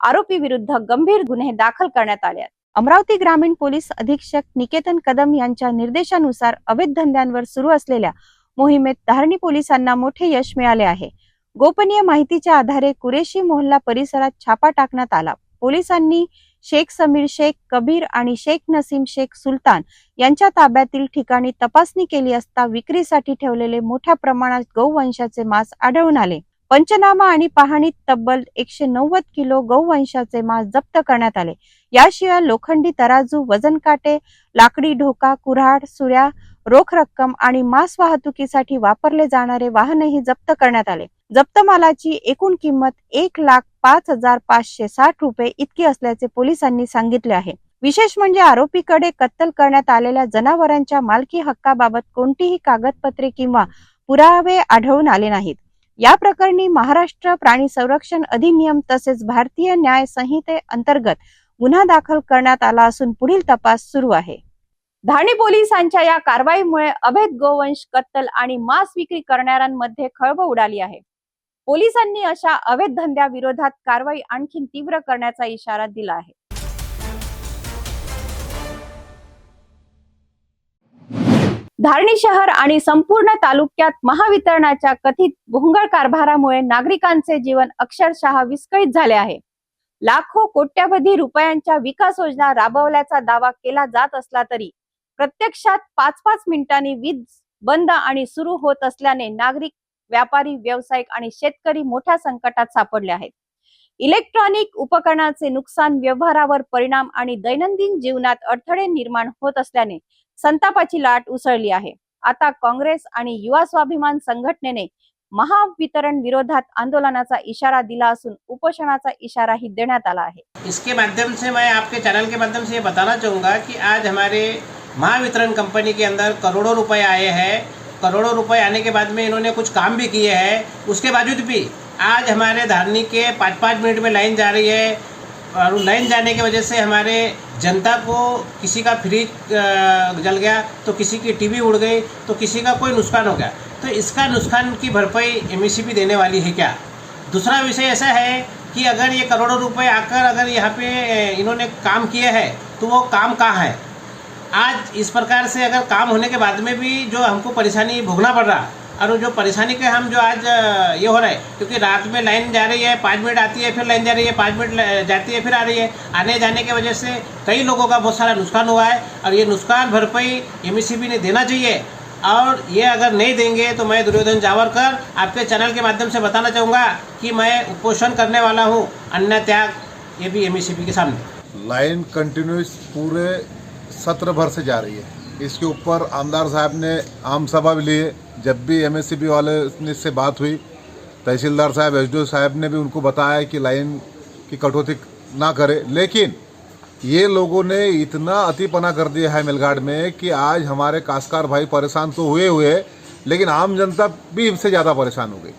Speaker 1: आरोपी विरुद्ध गंभीर गुन्हे दाखल करण्यात आले आहेत. अमरावती ग्रामीण पोलीस अधीक्षक निकेतन कदम यांच्या निर्देशानुसार अवैध धंद्यांवर सुरू असलेल्या मोहिमेत धारणी पोलिसांना मोठे यश मिळाले आहे. गोपनीय माहितीच्या आधारे कुरेशी मोहल्ला परिसरात छापा टाकण्यात आला. पोलिसांनी शेख समीर शेख कबीर आणि शेख नसीम शेख सुलतान यांच्या ताब्यातील ठिकाणी तपासणी केली असता विक्रीसाठी ठेवलेले मोठ्या प्रमाणात गौवंशाचे मांस आढळून आले. पंचनामा आणि पाहणीत तब्बल 190 किलो गौवंशाचे मांस जप्त करण्यात आले. याशिवाय लोखंडी तराजू, वजन काटे, लाकडी ढोका, कुऱ्हाड, सुऱ्या, रोख रक्कम आणि मांस वाहतुकीसाठी वापरले जाणारे वाहनही जप्त करण्यात आले. जप्त मालाची एकूण किंमत 1,05,560 रुपये इतकी असल्याचे पोलिसांनी सांगितले आहे. विशेष म्हणजे आरोपीकडे कत्तल करण्यात आलेल्या जनावरांच्या मालकी हक्काबाबत कोणतीही कागदपत्रे किंवा पुरावे आढळून आले नाहीत. या प्रकरणी महाराष्ट्र प्राणी संरक्षण अधिनियम तसेच भारतीय न्याय संहिते अंतर्गत गुन्हा दाखल करण्यात आला असून पुढील तपास सुरू आहे. धारणी पोलिसांच्या या कारवाईमुळे अवैध गोवंश कत्तल आणि मांस विक्री करणाऱ्यांमध्ये खळबळ उडाली आहे. पोलिसांनी अशा अवैध धंद्याविरोधात कारवाई आणखी तीव्र करण्याचा इशारा दिला आहे. धारणी शहर आणि संपूर्ण तालुक्यात महावितरणाच्या कथित भोंगळ कारभारामुळे नागरिकांचे जीवन अक्षरशः विस्कळीत झाले आहे. लाखो कोट्यवधी रुपयांच्या विकास योजना राबवल्याचा दावा केला जात असला तरी प्रत्यक्षात 5-5 मिनिटांनी वीज बंद आणि सुरू होत असल्याने नागरिक, व्यापारी, व्यावसायिक आणि शेतकरी मोठ्या संकटात सापडले आहेत. इलेक्ट्रॉनिक उपकरणाचे नुकसान, व्यवहारावर परिणाम आणि दैनंदिन जीवनात अडथळे निर्माण होत असल्याने संतापाची लाट उसळली आहे. आता काँग्रेस आणि युवा स्वाभिमान संघटनेने महावितरण विरोधात आंदोलनाचा इशारा दिला असून उपोषणाचा इशाराही देण्यात आला आहे.
Speaker 10: इसके माध्यम से मैं आपके चैनल के माध्यम से ये बताना चाहूँगा कि आज हमारे महावितरण कंपनी के अंदर करोड़ों रुपए आए हैं. करोड़ों रुपए आने के बाद में इन्होंने कुछ काम भी किए हैं. उसके बावजूद भी आज हमारे धारणी के 5-5 मिनट में लाइन जा रही है और लाइन जाने की वजह से हमारे जनता को किसी का फ्रिज जल गया, तो किसी की टीवी उड़ गई, तो किसी का कोई नुकसान हो गया. तो इसका नुकसान की भरपाई एमएससीबी देने वाली है क्या? दूसरा विषय ऐसा है कि अगर ये करोड़ों रुपए आकर अगर यहाँ पे इन्होंने काम किए हैं तो वो काम कहाँ है? आज इस प्रकार से अगर काम होने के बाद में भी जो हमको परेशानी भोगना पड़ रहा, और जो परेशानी के हम जो आज ये हो रहा है, क्योंकि रात में लाइन जा रही है, 5 मिनट आती है, फिर लाइन जा रही है, 5 मिनट जाती है, फिर आ रही है. आने जाने की वजह से कई लोगों का बहुत सारा नुकसान हुआ है और ये नुकसान भरपाई एमएससीबी ने देना चाहिए. और ये अगर नहीं देंगे तो मैं दुर्योधन जावरकर आपके चैनल के माध्यम से बताना चाहूँगा कि मैं उपोषण करने वाला हूँ, अन्य त्याग, ये भी एमएससीबी के सामने.
Speaker 11: लाइन कंटिन्यूस पूरे सत्र भर से जा रही है. इसके ऊपर आमदार साहब ने आम सभा भी लिए. जब भी एमएससीबी वाले से बात हुई, तहसीलदार साहब, एसडीओ साहब ने भी उनको बताया कि लाइन की कटौती ना करे, लेकिन ये लोगों ने इतना अतिपना कर दिया है मेलघाट में कि आज हमारे काश्तकार भाई परेशान तो हुए, लेकिन आम जनता भी इनसे ज़्यादा परेशान हो गई.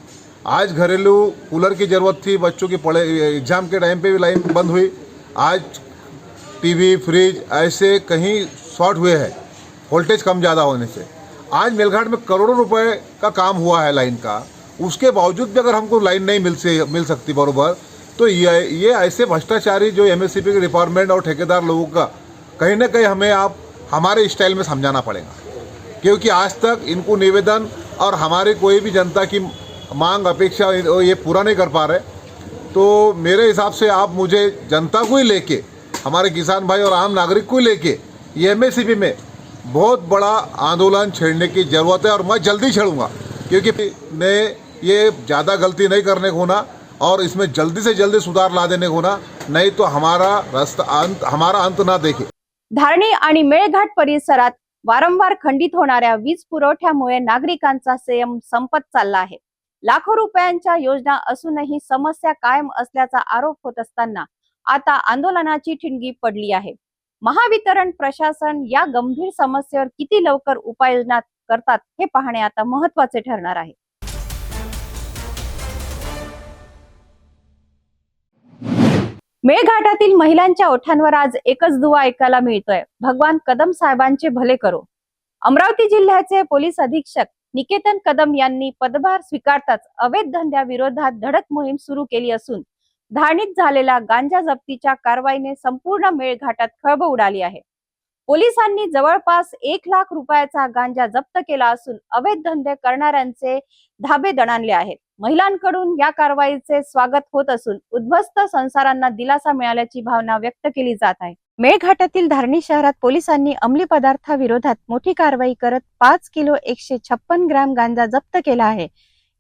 Speaker 11: आज घरेलू कूलर की ज़रूरत थी, बच्चों की एग्ज़ाम के टाइम पे भी लाइन बंद हुई. आज टीवी, फ्रिज ऐसे कहीं शॉर्ट हुए हैं वोल्टेज कम ज़्यादा होने से. आज मेलघाट में करोड़ों रुपए का काम हुआ है लाइन का. उसके बावजूद भी अगर हमको लाइन नहीं मिल सकती बराबर, तो ये ऐसे भ्रष्टाचारी जो एमएससीबी के डिपार्टमेंट और ठेकेदार लोगों का कहीं ना कहीं हमें आप हमारे स्टाइल में समझाना पड़ेगा, क्योंकि आज तक इनको निवेदन और हमारे कोई भी जनता की मांग, अपेक्षा ये पूरा नहीं कर पा रहे. तो मेरे हिसाब से आप मुझे जनता को ही लेके, हमारे किसान भाई और आम नागरिक को लेके ये एमएससीबी में बहुत बड़ा आंदोलन छेड़ने की ज़रूरत है. और मैं जल्दी छेड़ूंगा, क्योंकि ने ये ज़्यादा गलती नहीं करने को ना, और इसमें जल्दी से जल्दी सुधार ला देने को ना, नहीं तो हमारा अंत ना देखे.
Speaker 1: धारणी आणि मेळघाट परिसरात वारंवार खंडित होणाऱ्या वीज पुरवठ्यामुळे नागरिकांचा संयम संपत चालला आहे. लाखो रुपयांच्या योजना असूनही समस्या कायम असल्याचा आरोप होत असताना आता आंदोलनाची ठिणगी पडली आहे. महावितरण प्रशासन या गंभीर समस्येवर किती लवकर उपाययोजना करतात हे पाहणे आता महत्त्वाचे ठरणार आहे. मेळघाटातील महिलांच्या ओठांवर आज एकच दुवा ऐकायला मिळतोय, भगवान कदम साहेबांचे भले करो. अमरावती जिल्ह्याचे पोलीस अधीक्षक निकेतन कदम यांनी पदभार स्वीकारताच अवैध धंद्याविरोधात धडक मोहीम सुरू केली असून धारणीत झालेल्या गांजा जप्तीच्या कारवाईने संपूर्ण मेळघाटात खळबळ उडाली आहे. पोलिसांनी जवळपास 1 लाख रुपयाचा गांजा जप्त केला असून अवैध धंदे करणाऱ्यांचे धाबे दणाणले आहेत. महिलांकडून या कारवाईचे स्वागत होत असून उद्ध्वस्त संसारांना दिलासा मिळाल्याची भावना व्यक्त केली जात आहे. मेळघाटातील धारणी शहरात पोलिसांनी अंमली पदार्थाविरोधात मोठी कारवाई करत 5 किलो 156 ग्रॅम गांजा जप्त केला आहे.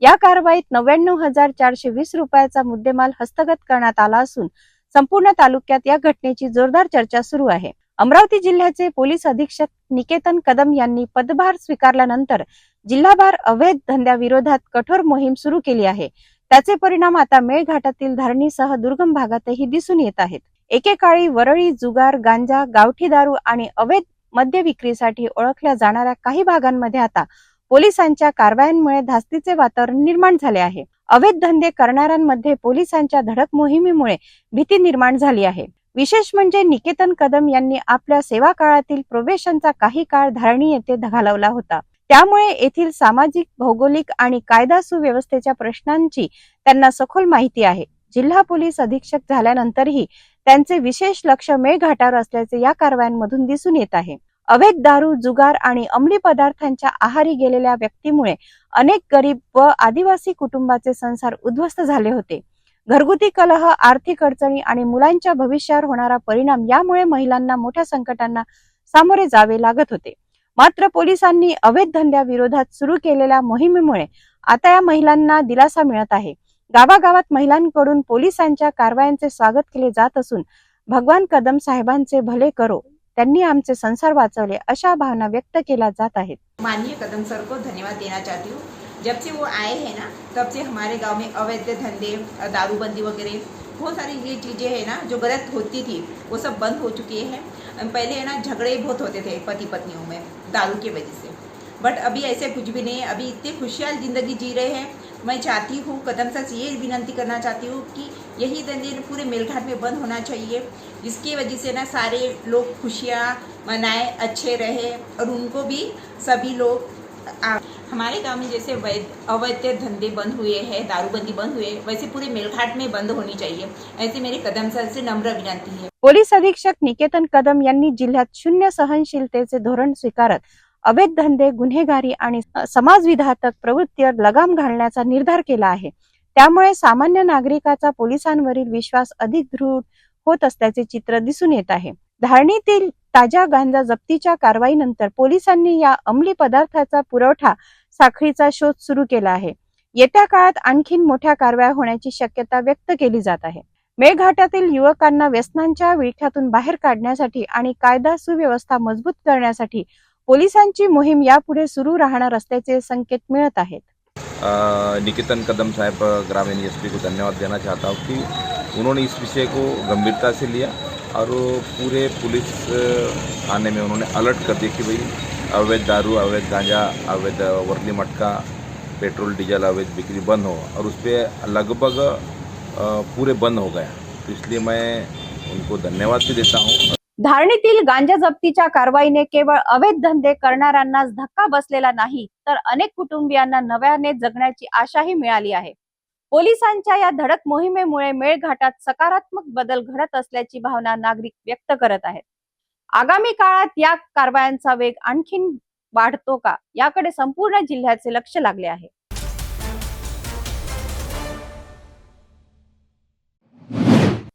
Speaker 1: या कारवाईत 99,420 रुपयाचा मुद्देमाल हस्तगत करण्यात आला असून संपूर्ण तालुक्यात या घटनेची जोरदार चर्चा सुरू आहे. अमरावती जिल्ह्याचे पोलीस अधीक्षक निकेतन कदम यांनी पदभार स्वीकारल्यानंतर जिल्हाभर अवैध धंद्याविरोधात कठोर मोहीम सुरू केली आहे. त्याचे परिणाम आता मेळघाटातील धारणीसह दुर्गम भागातही दिसून येत आहेत. एकेकाळी वरळी, जुगार, गांजा, गावठी दारू आणि अवैध मद्य विक्रीसाठी ओळखल्या जाणाऱ्या काही भागांमध्ये आता पोलिसांच्या कारवायांमुळे धास्तीचे वातावरण निर्माण झाले आहे. अवैध धंदे करणाऱ्यांमध्ये पोलिसांच्या धडक मोहिमेमुळे भीती निर्माण झाली आहे. विशेष म्हणजे निकेतन कदम यांनी आपल्या सेवा काळातील प्रोबेशनचा काही काळ धारणी येथे घालवला होता. त्यामुळे येथील सामाजिक, भौगोलिक आणि कायदा सुव्यवस्थेच्या प्रश्नांची त्यांना सखोल माहिती आहे. जिल्हा पोलीस अधीक्षक झाल्यानंतरही त्यांचे विशेष लक्ष मेळघाटावर असल्याचे या कारवायांमधून दिसून येत आहे. अवैध दारू, जुगार आणि अंमली पदार्थांच्या आहारी गेलेल्या व्यक्तीमुळे अनेक गरीब व आदिवासी कुटुंबाचे संसार उद्ध्वस्त झाले होते. घरगुती कलह, आर्थिक अडचणी आणि मुलांच्या भविष्यावर होणारा परिणाम यामुळे महिलांना मोठ्या संकटांना सामोरे जावे लागत होते. मात्र पोलिसांनी अवैध धंद्याविरोधात सुरू केलेल्या मोहिमेमुळे आता या महिलांना दिलासा मिळत आहे. गावागावात महिलांकडून पोलिसांच्या कारवायांचे स्वागत केले जात असून भगवान कदम साहेबांचे भले करो, त्यांनी आमचे संसार वाचवले, अशा भावना व्यक्त केल्या जात आहेत.
Speaker 12: माननीय कदम सर को धन्यवाद देना चाहती हूँ. जब से वो आए हैं ना, तब से हमारे गांव में अवैध धंधे, दारूबंदी वगैरह बहुत सारी ये चीज़ें हैं ना जो गलत होती थी, वो सब बंद हो चुकी है. पहले है ना झगड़े बहुत होते थे पति पत्नियों में दारू की वजह से, बट अभी ऐसे कुछ भी नहीं है. अभी इतनी खुशहाल ज़िंदगी जी रहे हैं. मैं चाहती हूँ कदम सर से ये विनती करना चाहती हूँ कि यही धंधे पूरे मेलघाट में बंद होना चाहिए, जिसकी वजह से ना सारे लोग खुशियाँ मनाएं, अच्छे रहे और उनको भी सभी लोग हमारे गांव में जैसे अवैध धंधे बंद हुए हैं, दारूबंदी बंद हुए, वैसे पूरे मेलघाट में बंद होनी चाहिए. ऐसे मेरे कदम सर से नम्र विनंती है.
Speaker 1: पोलीस अधीक्षक निकेतन कदम यांनी जिल्ह्यात शून्य सहनशीलतेचे धोरण स्वीकारत अवैध धंदे, गुन्हेगारी आणि समाजविघातक प्रवृत्तीवर लगाम घालण्याचा निर्धार केला आहे. त्यामुळे सामान्य नागरिकाचा पोलिसांवरील विश्वास अधिक दृढ होत असल्याचे चित्र दिसून येत आहे. धारणीतील ताज्या गांजा जप्तीच्या कारवाईनंतर पोलिसांनी या अंमली पदार्थाचा पुरवठा साखळीचा शोध सुरू केला आहे. येत्या काळात आणखीन मोठ्या कारवाया होण्याची शक्यता व्यक्त केली जात आहे. मेळघाटातील युवकांना व्यसनांच्या विळख्यातून बाहेर काढण्यासाठी आणि कायदा सुव्यवस्था मजबूत करण्यासाठी पोलिसांची मोहीम यापुढे सुरू राहणार असल्याचे संकेत मिळत आहेत.
Speaker 13: निकेतन कदम साहब ग्रामीण एसपी को धन्यवाद देना चाहता हूँ कि उन्होंने इस विषय को गंभीरता से लिया और पूरे पुलिस थाने में उन्होंने अलर्ट कर दिया कि भाई अवैध दारू, अवैध गांजा, अवैध वर्ली मटका, पेट्रोल डीजल अवैध बिक्री बंद हो, और उस पर लगभग पूरे बंद हो गया. तो इसलिए मैं उनको धन्यवाद भी देता हूँ.
Speaker 1: धारणीतील गांजा जप्तीच्या कारवाईने केवळ अवैध धंदे करणाऱ्यांनाच धक्का बसलेला नाही, तर अनेक कुटुंबियांना नव्याने जगण्याची आशाही मिळाली आहे. पोलिसांच्या या धडक मोहिमेमुळे मेळघाटात सकारात्मक बदल घडत असल्याची भावना नागरिक व्यक्त करत आहेत. आगामी काळात या कारवायांचा वेग आणखीन वाढतो का, याकडे संपूर्ण जिल्ह्याचे लक्ष लागले आहे.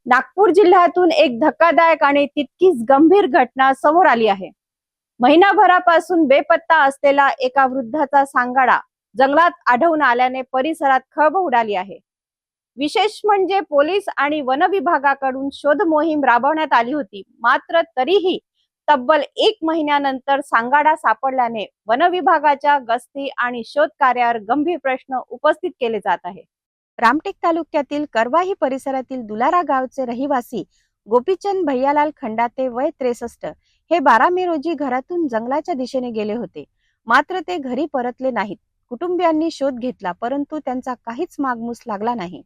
Speaker 1: नागपूर जिल्ह्यातून एक धक्कादायक आणि तितकीच गंभीर घटना समोर आली आहे. महिनाभरापासून बेपत्ता असलेला एका वृद्धाचा सांगाडा जंगलात आढळून आल्याने परिसरात खळबळ उडाली आहे. विशेष म्हणजे पोलीस आणि वन विभागाकडून शोध मोहीम राबवण्यात आली होती, मात्र तरीही तब्बल 1 महिन्यानंतर सांगाडा सापडल्याने वन विभागाच्या गस्ती आणि शोध कार्यावर गंभीर प्रश्न उपस्थित केले जात आहे. रामटेक तालुक्यातील करवाही परिसरातील दुलारा गावचे रहिवासी गोपीचंद भैयालाल खंडाते वय 63 हे 12 मे रोजी घरातून जंगलाच्या दिशेने गेले होते. मात्र ते घरी परतले नाहीत. कुटुंबियांनी शोध घेतला, परंतु त्यांचा काहीच मागमूस लागला नाही.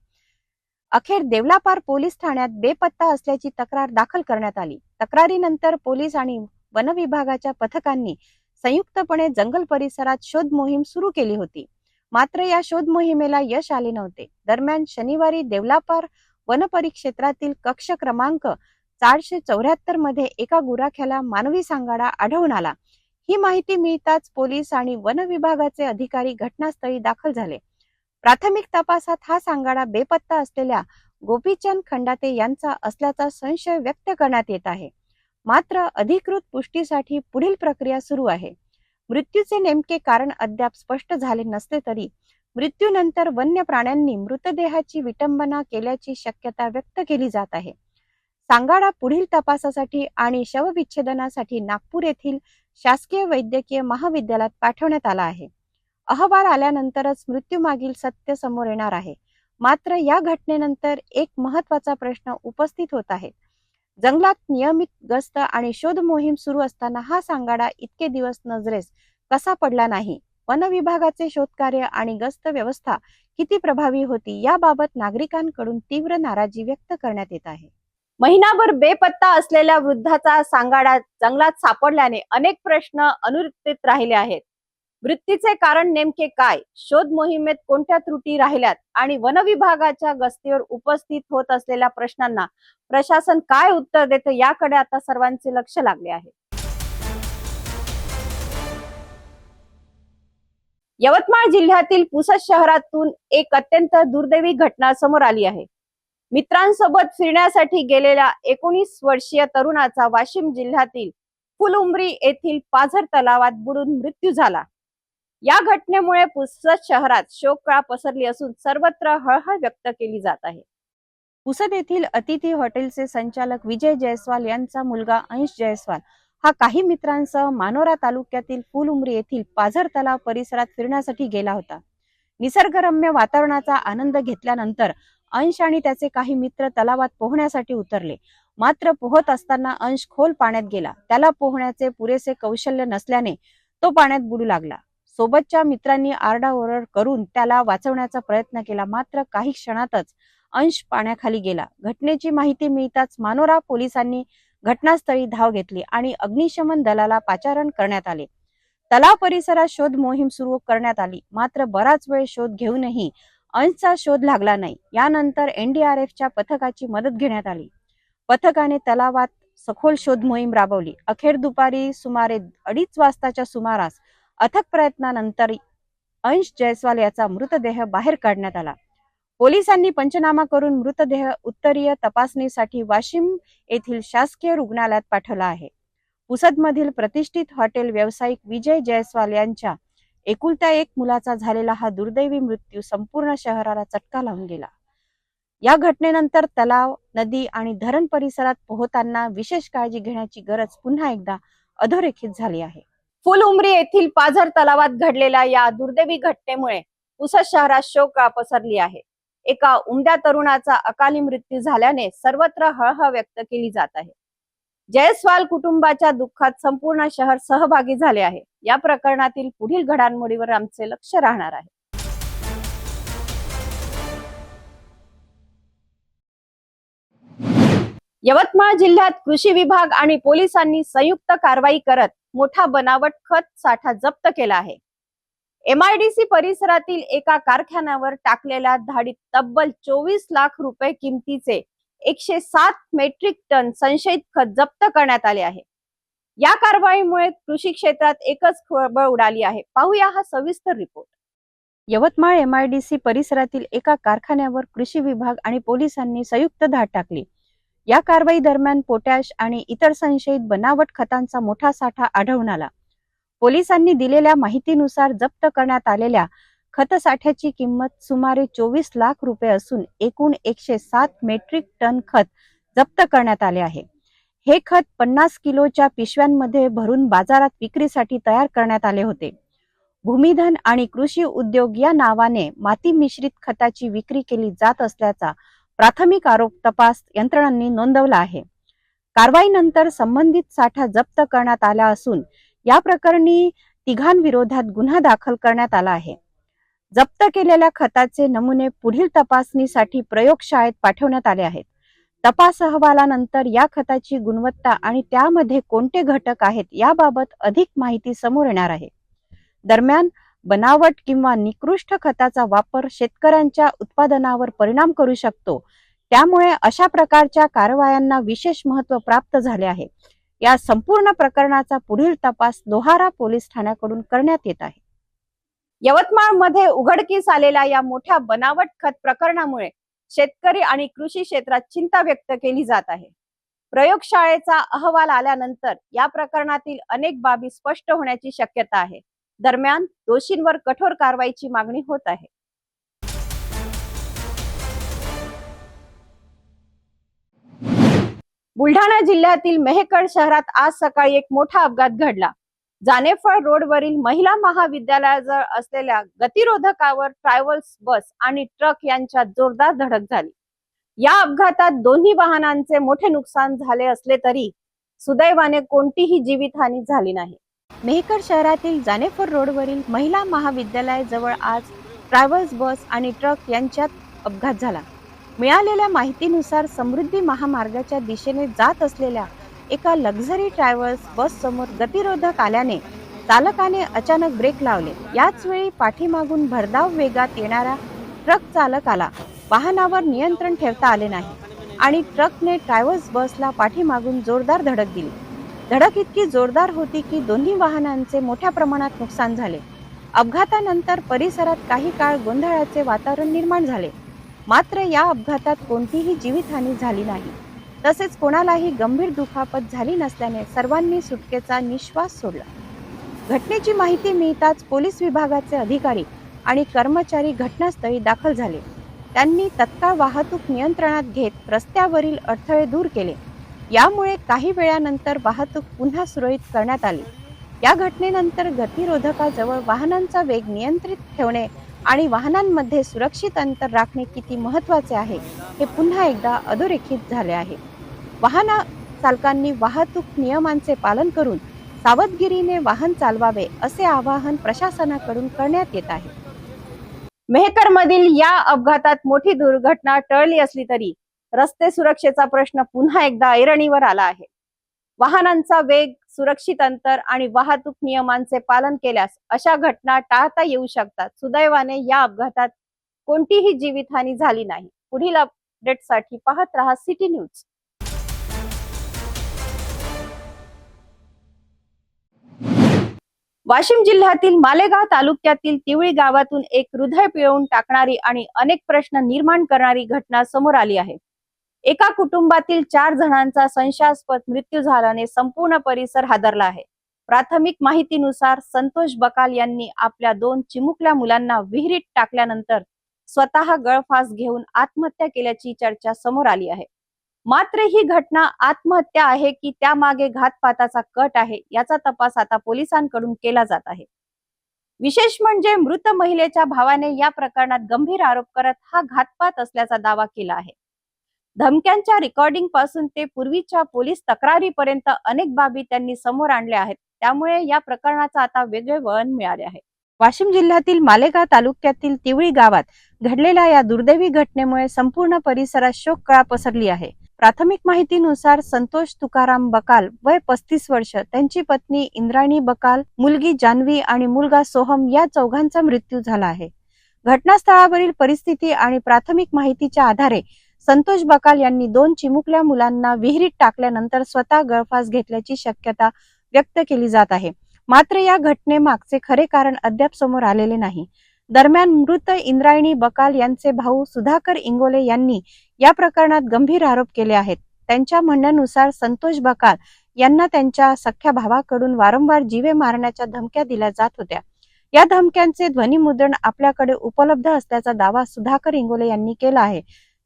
Speaker 1: अखेर देवलापार पोलीस ठाण्यात बेपत्ता असल्याची तक्रार दाखल करण्यात आली. तक्रारीनंतर पोलीस आणि वन विभागाच्या पथकांनी संयुक्तपणे जंगल परिसरात शोध मोहीम सुरू केली होती. मात्र या शोध मोहिमेला यश आले नव्हते. दरम्यान शनिवारी देवलापार वन परिक्षेत्रातील कक्ष क्रमांक 474 मध्ये एका गुराख्याला मानवी सांगाडा आढळून आला. ही माहिती मिळताच पोलीस आणि वन विभागाचे अधिकारी घटनास्थळी दाखल झाले. प्राथमिक तपासात हा सांगाडा बेपत्ता असलेल्या गोपीचंद खंडाते यांचा असल्याचा संशय व्यक्त करण्यात येत आहे. मात्र अधिकृत पुष्टीसाठी पुढील प्रक्रिया सुरू आहे. मृत्यूचे नेमके कारण अद्याप स्पष्ट झाले नसले तरी मृत्यूनंतर वन्य प्राण्यांनी मृतदेहाची विटंबना केल्याची शक्यता व्यक्त केली जात आहे. सांगाडा पुढील तपासासाठी आणि शवविच्छेदनासाठी नागपूर येथील शासकीय वैद्यकीय महाविद्यालयात पाठवण्यात आला आहे. अहवाल आल्यानंतरच मृत्यूमागील सत्य समोर येणार आहे. मात्र या घटनेनंतर एक महत्त्वाचा प्रश्न उपस्थित होत आहे. जंगलात नियमित गस्त आणि शोध मोहीम सुरू असताना हा सांगाडा इतके दिवस नजरेस कसा पडला नाही? वन विभागाचे शोधकार्य आणि गस्त व्यवस्था किती प्रभावी होती याबाबत नागरिकांकडून तीव्र नाराजी व्यक्त करण्यात येत आहे. महिनाभर बेपत्ता असलेल्या वृद्धाचा सांगाडा जंगलात सापडल्याने अनेक प्रश्न अनुत्तरित राहिले आहेत. मृत्यूचे कारण नेमके काय? शोध मोहिमेत कोणत्या त्रुटी राहिल्यात? आणि वन विभागाच्या गस्तीवर उपस्थित होत असलेल्या प्रश्नांना प्रशासन काय उत्तर देतं याकडे आता सर्वांचे लक्ष लागले आहे. यवतमाळ जिल्ह्यातील पुसद शहरातून एक अत्यंत दुर्दैवी घटना समोर आली आहे. मित्रांसोबत फिरण्यासाठी गेलेल्या 19 वर्षीय तरुणाचा वाशिम जिल्ह्यातील फुलउमरी येथील पाझर तलावात बुडून मृत्यू झाला. या घटनेमुळे पुसद शहरात शोककळा पसरली असून सर्वत्र हळहळ व्यक्त केली जात आहे. पुसद येथील अतिथी हॉटेलचे संचालक विजय जयस्वाल यांचा मुलगा अंश जयस्वाल हा काही मित्रांसह मानोरा तालुक्यातील फुलउमरी येथील पाझर तलाव परिसरात फिरण्यासाठी गेला होता. निसर्गरम्य वातावरणाचा आनंद घेतल्यानंतर अंश आणि त्याचे काही मित्र तलावात पोहण्यासाठी उतरले. मात्र पोहत असताना अंश खोल पाण्यात गेला. त्याला पोहण्याचे पुरेसे कौशल्य नसल्याने तो पाण्यात बुडू लागला. सोबतच्या मित्रांनी आरडाओरड करून त्याला वाचवण्याचा प्रयत्न केला. मात्र काही क्षणातच अंश पाण्याखाली गेला. घटनेची माहिती मिळताच मानोरा पोलिसांनी घटनास्थळी धाव घेतली आणि अग्निशमन दलाला पाचारण करण्यात आले. तलाव परिसरात शोध मोहीम सुरू करण्यात आली. मात्र बराच वेळ शोध घेऊनही अंशचा शोध लागला नाही. यानंतर एनडीआरएफच्या पथकाची मदत घेण्यात आली. पथकाने तलावात सखोल शोध मोहीम राबवली. अखेर दुपारी सुमारे 2:30 वाजताच्या सुमारास अथक प्रयत्नानंतर अंश जयस्वाल याचा मृतदेह बाहेर काढण्यात आला. पोलिसांनी पंचनामा करून मृतदेह उत्तरीय तपासणीसाठी वाशिम येथील शासकीय रुग्णालयात पाठवला आहे. पुसदमधील प्रतिष्ठित हॉटेल व्यावसायिक विजय जयस्वाल यांच्या एकुलत्या एक मुलाचा झालेला हा दुर्दैवी मृत्यू संपूर्ण शहराला चटका लावून गेला. या घटनेनंतर तलाव, नदी आणि धरण परिसरात पोहताना विशेष काळजी घेण्याची गरज पुन्हा एकदा अधोरेखित झाली आहे. फुलउमरी येथील पाझर तलावात घडलेल्या या दुर्दैवी घटनेमुळे पुसद शहरात शोककळा पसरली आहे. एका उमद्या तरुणाचा अकाली मृत्यू झाल्याने सर्वत्र हळहळ व्यक्त केली जात आहे. जयस्वाल कुटुंबाच्या दुःखात संपूर्ण शहर सहभागी झाले आहे. या प्रकरणातील पुढील घडामोडीवर आमचे लक्ष राहणार आहे. यवतमाळ जिल्ह्यात कृषी विभाग आणि पोलिसांनी संयुक्त कारवाई करत मोठा बनावट खत साठा जप्त केला आहे. MIDC परिसरातील एका कारखान्यावर टाकलेल्या धाडीत तब्बल 24 लाख रुपये किमतीचे 107 मेट्रिक टन संशयित खत जप्त करण्यात आले आहे. या कारवाईमुळे कृषी क्षेत्रात एकच खळबळ उडाली आहे. पाहूया हा सविस्तर रिपोर्ट. यवतमाळ MIDC परिसरातील एका कारखान्यावर कृषी विभाग आणि पोलिसांनी संयुक्त धाड टाकली. या कारवाई दरम्यान पोटॅश आणि इतर संशयित बनावट खतांचा मोठा साठा आढळून आला. पोलिसांनी दिलेल्या माहितीनुसार जप्त करण्यात आलेल्या खतसाठ्याची किंमत सुमारे 24 लाख रुपये असून एकूण 107 मेट्रिक टन खत जप्त करण्यात आले आहे. हे खत 50 किलोच्या पिशव्यांमध्ये भरून बाजारात विक्रीसाठी तयार करण्यात आले होते. भूमिधन आणि कृषी उद्योग या नावाने माती मिश्रित खताची विक्री केली जात असल्याचा प्राथमिक आरोप तपास यंत्रणांनी नोंदवला आहे. कारवाईनंतर संबंधित साठा जप्त करण्यात आला असून या प्रकरणी तिघांविरोधात गुन्हा दाखल करण्यात आला आहे. जप्त केलेल्या खताचे नमुने पुढील तपासणीसाठी प्रयोगशाळेत पाठवण्यात आले आहेत. तपास अहवालानंतर या खताची गुणवत्ता आणि त्यामध्ये कोणते घटक आहेत याबाबत अधिक माहिती समोर येणार आहे. दरम्यान बनावट किंवा निकृष्ट खताचा वापर शेतकऱ्यांच्या उत्पादनावर परिणाम करू शकतो. त्यामुळे अशा प्रकारच्या कारवायांना विशेष महत्त्व प्राप्त झाले आहे. या संपूर्ण प्रकरणाचा पुढील तपास लोहारा पोलीस ठाण्याकडून करण्यात येत आहे. यवतमाळमध्ये उघडकीस आलेल्या या मोठ्या बनावट खत प्रकरणामुळे शेतकरी आणि कृषी क्षेत्रात चिंता व्यक्त केली जात आहे. प्रयोगशाळेचा अहवाल आल्यानंतर या प्रकरणातील अनेक बाबी स्पष्ट होण्याची शक्यता आहे. दरम्यान दोषींवर कठोर कारवाईची मागणी होत आहे. बुलढाणा जिल्ह्यातील मेहकर शहरात आज सकाळी एक मोठा अपघात घडला. जानेफळ रोडवरील महिला महाविद्यालयाजवळ असलेल्या गतिरोधकावर ट्रॅव्हल्स बस आणि ट्रक यांच्यात जोरदार धडक झाली. या अपघातात दोन्ही वाहनांचे मोठे नुकसान झाले असले तरी सुदैवाने कोणतीही जीवितहानी झाली नाही. मेहकर शहरातील जानेफळ रोडवरील महिला महाविद्यालयाजवळ आज ट्रॅव्हल्स बस आणि ट्रक यांच्यात अपघात झाला. मिळालेल्या माहितीनुसार समृद्धी महामार्गाच्या दिशेने जात असलेल्या एका लक्झरी ट्रॅव्हल्स बस समोर गतिरोधक आल्याने चालकाने अचानक ब्रेक लावले. याच वेळी पाठीमागून भरधाव वेगात येणारा ट्रक चालकाला वाहनावर नियंत्रण ठेवता आले नाही आणि ट्रकने ट्रॅव्हल्स बसला पाठीमागून जोरदार धडक दिली. धडक इतकी जोरदार होती की दोन्ही वाहनांचे मोठ्या प्रमाणात नुकसान झाले. अपघातानंतर परिसरात काही काळ गोंधळाचे वातावरण निर्माण झाले. मात्र या अपघातात कोणतीही जीवितहानी झाली नाही. तसेच कोणालाही गंभीर दुखापत झाली नसल्याने सर्वांनी सुटकेचा निश्वास सोडला. घटनेची माहिती मिळताच पोलीस विभागाचे अधिकारी आणि कर्मचारी घटनास्थळी दाखल झाले. त्यांनी तत्काळ वाहतूक नियंत्रणात घेत रस्त्यावरील अडथळे दूर केले. यामुळे काही वेळानंतर वाहतूक पुन्हा सुरळीत करण्यात आली. या घटनेनंतर गतिरोधकाजवळ वाहनांचा वेग नियंत्रित ठेवणे आणि वाहनांमध्ये सुरक्षित अंतर राखणे किती महत्त्वाचे आहे हे पुन्हा एकदा अधोरेखित झाले आहे. वाहन चालकांनी वाहतूक नियमांचे पालन करून सावधगिरीने वाहन चालवावे असे आवाहन प्रशासनाकडून करण्यात येत आहे. मेहकरमधील या अपघातात मोठी दुर्घटना टळली असली तरी रस्ते सुरक्षेचा प्रश्न पुन्हा एकदा ऐरणीवर आला आहे. वाहनांचा वेग, सुरक्षित अंतर आणि वाहतूक नियमांचे पालन केल्यास अशा घटना टाळता येऊ शकतात. सुदैवाने या अपघातात कोणतीही जीवितहानी झाली नाही. पुढील अपडेटसाठी पाहत रहा सिटी न्यूज. वाशिम जिल्ह्यातील मालेगाव तालुक्यातील तिवळी गावातून एक हृदय पिळवून टाकणारी आणि अनेक प्रश्न निर्माण करणारी घटना समोर आली आहे. एका कुटुंबातील 4 जणांचा संशयास्पद मृत्यू झाल्याने संपूर्ण परिसर हादरला आहे. प्राथमिक माहितीनुसार संतोष बकाल यांनी आपल्या 2 चिमुकल्या मुलांना विहिरीत टाकल्यानंतर स्वतः गळफास घेऊन आत्महत्या केल्याची चर्चा समोर आली आहे. मात्र ही घटना आत्महत्या आहे की त्यामागे घातपाताचा कट आहे याचा तपास आता पोलिसांकडून केला जात आहे. विशेष म्हणजे मृत महिलेच्या भावाने या प्रकरणात गंभीर आरोप करत हा घातपात असल्याचा दावा केला आहे. धमक्यांच्या रेकॉर्डिंग पासून ते पूर्वीच्या पोलीस तक्रारीपर्यंत अनेक बाबी त्यांनी समोर आणल्या आहेत. त्यामुळे या प्रकरणाचा आता वेगळे वळण मिळाले आहे. वाशिम जिल्ह्यातील मालेगाव तालुक्यातील तिवळी गावात घडलेल्या या दुर्दैवी घटनेमुळे संपूर्ण परिसरात शोककळा पसरली आहे. प्राथमिक माहितीनुसार संतोष तुकाराम बकाल वय 35 वर्ष, त्यांची पत्नी इंद्राणी बकाल, मुलगी जान्हवी आणि मुलगा सोहम या 4घांचा मृत्यू झाला आहे. घटनास्थळावरील परिस्थिती आणि प्राथमिक माहितीच्या आधारे संतोष बकाल यांनी 2 चिमुकल्या मुलांना विहिरीत टाकल्यानंतर स्वतः गळफास घेतल्याची शक्यता व्यक्त केली जात आहे. मात्र या घटनेमागचे खरे कारण अद्याप समोर आलेले नाही. दरम्यान मृत इंद्रायणी बकाल यांचे भाऊ सुधाकर इंगोले यांनी या प्रकरणात गंभीर आरोप केले आहेत. त्यांच्या म्हणण्यानुसार संतोष बकाल यांना त्यांच्या सख्या भावाकडून वारंवार जीवे मारण्याच्या धमक्या दिल्या जात होत्या. या धमक्यांचे ध्वनिमुद्रण आपल्याकडे उपलब्ध असल्याचा दावा सुधाकर इंगोले यांनी केला आहे.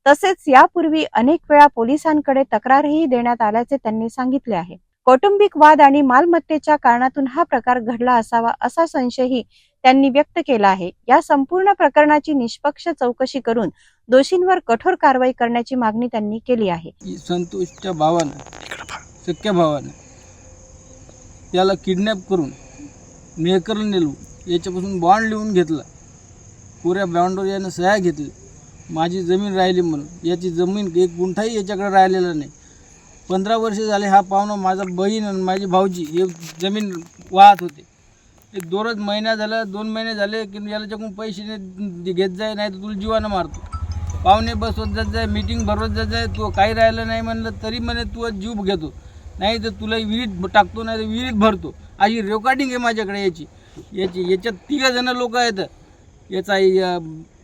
Speaker 1: तसेच यापूर्वी अनेक वेळा पोलिसांकडे तक्रारही देण्यात आल्याचे त्यांनी सांगितले आहे. कौटुंबिक वाद आणि मालमत्तेच्या कारणातून हा प्रकार घडला असावा असा संशयही त्यांनी व्यक्त केला आहे. या संपूर्ण प्रकरणाची निष्पक्ष चौकशी करून दोषींवर कठोर कारवाई करण्याची मागणी त्यांनी केली आहे.
Speaker 14: संतोषच्या भावानं, सख्या भावानं याला किडनॅप करून मेहकरला नेलो, याच्यापासून बॉन्ड लिहून घेतला पुऱ्या बाउंड्री यानं सह्या घेतली, माझी जमीन राहिली म्हणून. याची जमीन 1 गुंठाही याच्याकडे राहिलेला नाही. 15 वर्ष झाले हा पाहुणा, माझा बहीण आणि माझी भाऊजी हे जमीन वाहत होते. हे 2 महिना झाला, 2 महिने झाले की याच्याकडून पैसे घेत जाय, नाही तर तुला जीवानं मारतो. पाहुणे बसवत जात जाय, मीटिंग भरवत जात जाय. तू काही राहिलं नाही म्हणलं तरी म्हणे तू जीव घेतो, नाही तर तुला विहिरीत टाकतो, नाही तर विहिरीत भरतो. अशी रेकॉर्डिंग आहे माझ्याकडे याच्यात 3 जण लोक आहेत. याचा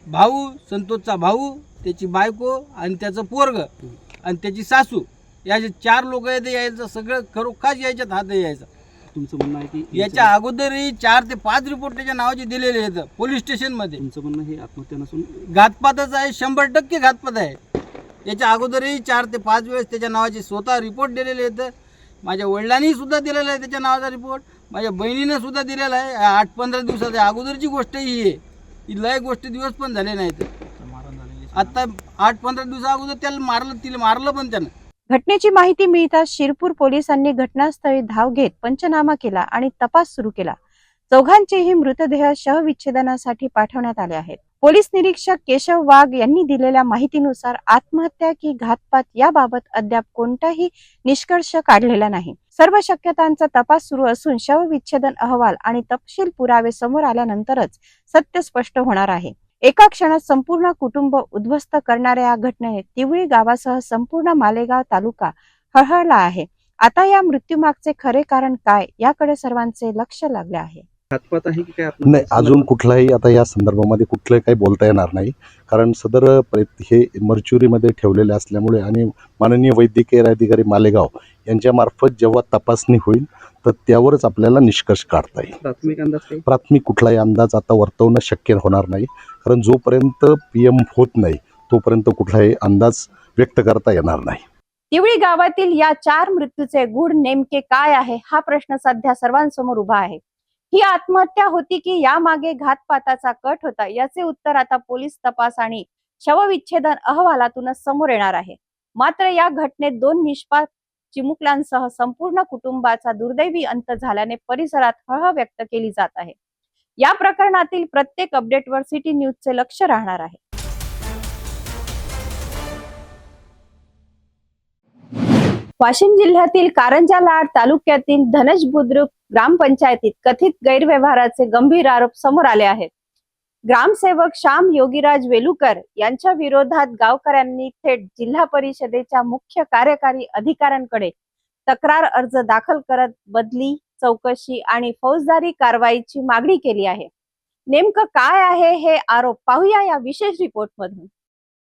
Speaker 14: भाऊ, संतोषचा भाऊ, त्याची बायको आणि त्याचं पोरग आणि त्याची सासू, याचे 4 लोक आहेत. यायचं सगळं खरोखाच याच्यात हात यायचा.
Speaker 15: तुमचं म्हणणं आहे की
Speaker 14: याच्या अगोदरही 4 ते 5 रिपोर्ट त्याच्या नावाचे दिलेले आहेत पोलीस स्टेशनमध्ये.
Speaker 15: तुमचं म्हणणं हे आत्महत्या नसून
Speaker 14: घातपातच आहे, 100% घातपात आहे. याच्या अगोदरही 4 ते 5 वेळेस त्याच्या नावाचे स्वतः रिपोर्ट दिलेले आहेत. माझ्या वडिलांनी सुद्धा दिलेला आहे त्याच्या नावाचा रिपोर्ट, माझ्या बहिणीनं सुद्धा दिलेला आहे. 8-15 दिवसाच्या अगोदरची गोष्ट ही आहे. ही लय गोष्ट दिवस पण झाले नाहीत. आता 8-15 दिवसा अगोदर तिला मारलं पण त्यानं.
Speaker 1: घटनेची माहिती मिळताच शिरपूर पोलिसांनी घटनास्थळी धाव घेत पंचनामा केला आणि तपास सुरू केला. चौघांचेही मृतदेह शवविच्छेदनासाठी पाठवण्यात आले आहेत. पोलीस निरीक्षक केशव वाघ यांनी दिलेल्या माहितीनुसार आत्महत्या की घातपात याबाबत अद्याप कोणताही निष्कर्ष काढलेला नाही. सर्व शक्यतांचा तपास सुरू असून शवविच्छेदन अहवाल आणि तपशील पुरावे समोर आल्यानंतरच सत्य स्पष्ट होणार आहे. एका क्षणात संपूर्ण कुटुंब उद्ध्वस्त करणाऱ्या या घटनेने तिवळी गावासह संपूर्ण मालेगाव तालुका हळहळला आहे. आता या मृत्यूमागचे खरे कारण काय याकडे सर्वांचे लक्ष लागले आहे.
Speaker 15: घातपात आहे की काय?
Speaker 16: नाही, अजून कुठलाही आता या संदर्भामध्ये कुठलंही काही बोलता येणार नाही, कारण सदर हे मर्च्युरीमध्ये ठेवलेले असल्यामुळे आणि माननीय वैद्यकीय अधिकारी मालेगाव यांच्या मार्फत जेव्हा तपासणी होईल तर त्यावरच आपल्याला निष्कर्ष काढता येईल.
Speaker 15: प्राथमिक अंदाज काही?
Speaker 16: प्राथमिक कुठलाही अंदाज आता वर्तवणं शक्य होणार नाही, कारण जोपर्यंत PM होत नाही तोपर्यंत कुठलाही अंदाज व्यक्त करता येणार नाही.
Speaker 1: तिवळी गावातील या 4 मृत्यूचे गूढ नेमके काय आहे हा प्रश्न सध्या सर्वांसमोर उभा आहे. ही आत्महत्या होती की यामागे घातपाताचा कट होता, याचे उत्तर आता पोलीस तपास आणि शवविच्छेदन अहवालातूनच समोर येणार आहे. मात्र या घटनेत 2 निष्पाप चिमुकल्यांसह संपूर्ण कुटुंबाचा दुर्दैवी अंत झाल्याने परिसरात हळहळ व्यक्त केली जात आहे. या प्रकरणातील प्रत्येक अपडेटवर सिटी न्यूजचे लक्ष राहणार आहे. वाशिम जिल्ह्यातील कारंजा लाड तालुक्यातील धनज बुद्रुक ग्रामपंचायतीत कथित गैरव्यवहाराचे गंभीर आरोप समोर आले आहेत. ग्रामसेवक श्याम योगीराज वेलुकर यांच्या विरोधात गावकऱ्यांनी थेट जिल्हा परिषदेच्या मुख्य कार्यकारी अधिकाऱ्यांकडे तक्रार अर्ज दाखल करत बदली, चौकशी आणि फौजदारी कारवाईची मागणी केली आहे. नेमकं काय आहे हे आरोप पाहूया या विशेष रिपोर्ट मधून.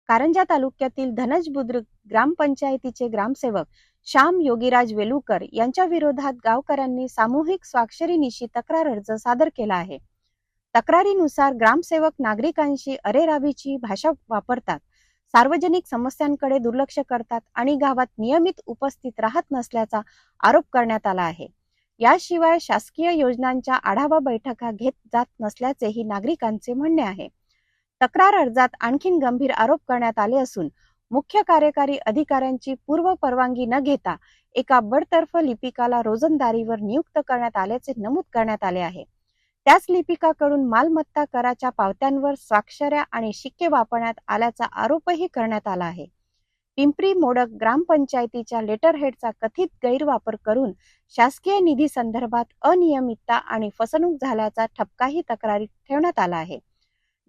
Speaker 1: कारंजा तालुक्यातील धनज बुद्रुक ग्रामपंचायतीचे ग्रामसेवक श्याम योगीराज वेलुकर यांच्या विरोधात गावकऱ्यांनी सामूहिक स्वाक्षरीनिशी तक्रार अर्ज सादर केला आहे. तक्रारीनुसार ग्रामसेवक नागरिकांशी अरेरावीची भाषा वापरतात, सार्वजनिक समस्यांकडे दुर्लक्ष करतात आणि गावात नियमित उपस्थित राहत नसल्याचा आरोप करण्यात आला आहे. याशिवाय शासकीय योजनांच्या आढावा बैठका घेत जात नसल्याचेही नागरिकांचे म्हणणे आहे. तक्रार अर्जात आणखीन गंभीर आरोप करण्यात आले असून मुख्य कार्यकारी अधिकाऱ्यांची पूर्व परवानगी न घेता एका बडतर्फ लिपिकाला रोजंदारीवर नियुक्त करण्यात आल्याचे नमूद करण्यात आले आहे. त्याच लिपिकाकडून मालमत्ता कराच्या पावत्यांवर स्वाक्षऱ्या आणि शिक्के वापरण्यात आल्याचा आरोपही करण्यात आला आहे. पिंपरी मोडक ग्रामपंचायतीच्या लेटरहेडचा कथित गैरवापर करून शासकीय निधी संदर्भात अनियमितता आणि फसवणूक झाल्याचा ठपकाही तक्रारीत ठेवण्यात आला आहे.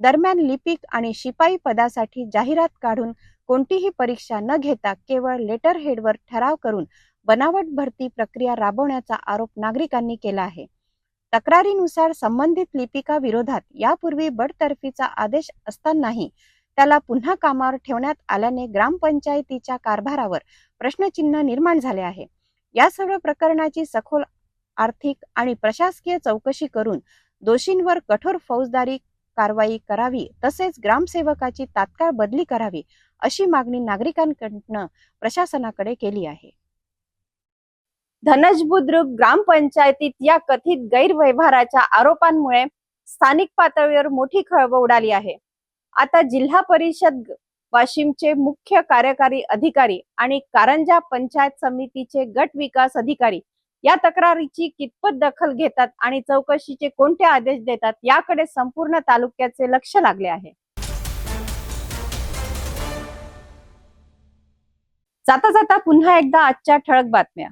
Speaker 1: दरम्यान लिपिक आणि शिपाई पदासाठी जाहिरात काढून कोणतीही परीक्षा न घेता केवळ लेटरहेडवर ठराव करून बनावट भरती प्रक्रिया राबवण्याचा आरोप नागरिकांनी केला आहे. तक्रारीनुसार संबंधित लिपिका विरोधात यापूर्वी बडतर्फीचा आदेश असतानाही त्याला पुन्हा कामावर ठेवण्यात आल्याने ग्रामपंचायतीच्या कारभारावर प्रश्नचिन्ह निर्माण झाले आहे. या सर्व प्रकरणाची सखोल आर्थिक आणि प्रशासकीय चौकशी करून दोषींवर कठोर फौजदारी कारवाई करावी, तसेच ग्रामसेवकाची तात्काळ बदली करावी अशी मागणी नागरिकांकडून प्रशासनाकडे केली आहे. धनज बुद्रुक ग्रामपंचायतीत या कथित गैरव्यवहाराच्या आरोपांमुळे स्थानिक पातळीवर मोठी खळबळ उडाली आहे. आता जिल्हा परिषद वाशिमचे मुख्य कार्यकारी अधिकारी आणि कारंजा पंचायत समितीचे गट विकास अधिकारी या तक्रारीची कितपत दखल घेतात आणि चौकशीचे कोणते आदेश देतात याकडे संपूर्ण तालुक्याचे लक्ष लागले आहे. जाता जाता पुन्हा एकदा आजच्या ठळक बातम्या.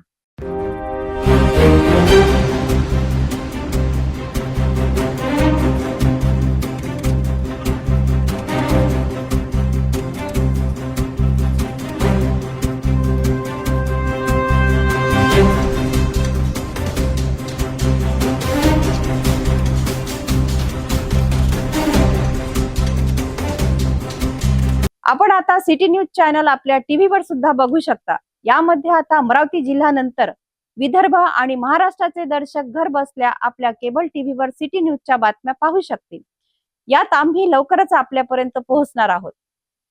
Speaker 1: आपण आता सिटी न्यूज चॅनल आपल्या टीव्हीवर सुद्धा बघू शकता. यामध्ये आता अमरावती जिल्ह्यानंतर विदर्भ आणि महाराष्ट्राचे दर्शक घर बसल्या आपल्या केबल टीव्हीवर सिटी न्यूजच्या बातम्या पाहू शकतील. यात आम्ही लवकरच आपल्यापर्यंत पोहोचणार आहोत.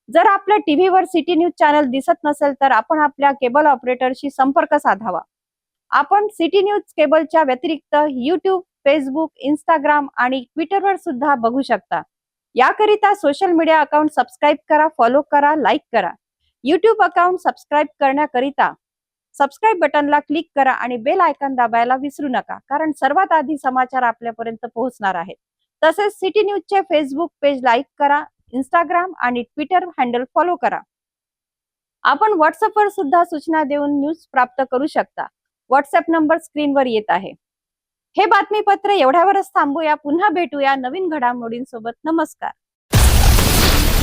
Speaker 1: जर आपल्या टीव्हीवर सिटी न्यूज चॅनल दिसत नसेल तर आपण आपल्या केबल ऑपरेटरशी संपर्क साधावा. आपण सिटी न्यूज केबलच्या व्यतिरिक्त YouTube, फेसबुक, इंस्टाग्राम आणि ट्विटरवर सुद्धा बघू शकता. याकरिता सोशल मीडिया अकाउंट सबस्क्राईब करा, फॉलो करा, लाईक करा. YouTube अकाउंट सबस्क्राईब करण्याकरिता सबस्क्राईब बटनला क्लिक करा आणि बेल आयकॉन दाबायला विसरू नका, कारण सर्वात आधी समाचार आपल्यापर्यंत पोहोचणार आहेत. तसेच सिटी न्यूजचे फेसबुक पेज लाईक करा, इंस्टाग्राम आणि ट्विटर हँडल फॉलो करा. आपण व्हॉट्सअपवर सुद्धा सूचना देऊन न्यूज प्राप्त करू शकता. व्हॉट्सअप नंबर स्क्रीनवर येत आहे. हे बातमीपत्र एवढ्यावरच थांबूया. पुन्हा भेटूया नवीन घडामोडींसोबत. नमस्कार.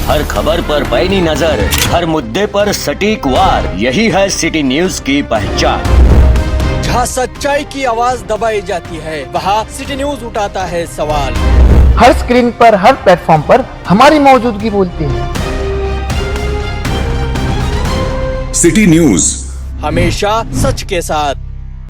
Speaker 17: हर खबर पर पैनी नजर, हर मुद्दे पर सटीक वार, यही है सिटी न्यूज की पहचान.
Speaker 18: जहाँ सच्चाई की आवाज दबाई जाती है वहाँ सिटी न्यूज उठाता है सवाल.
Speaker 19: हर स्क्रीन पर, हर प्लेटफॉर्म पर हमारी मौजूदगी बोलती है.
Speaker 18: सिटी न्यूज हमेशा सच के साथ.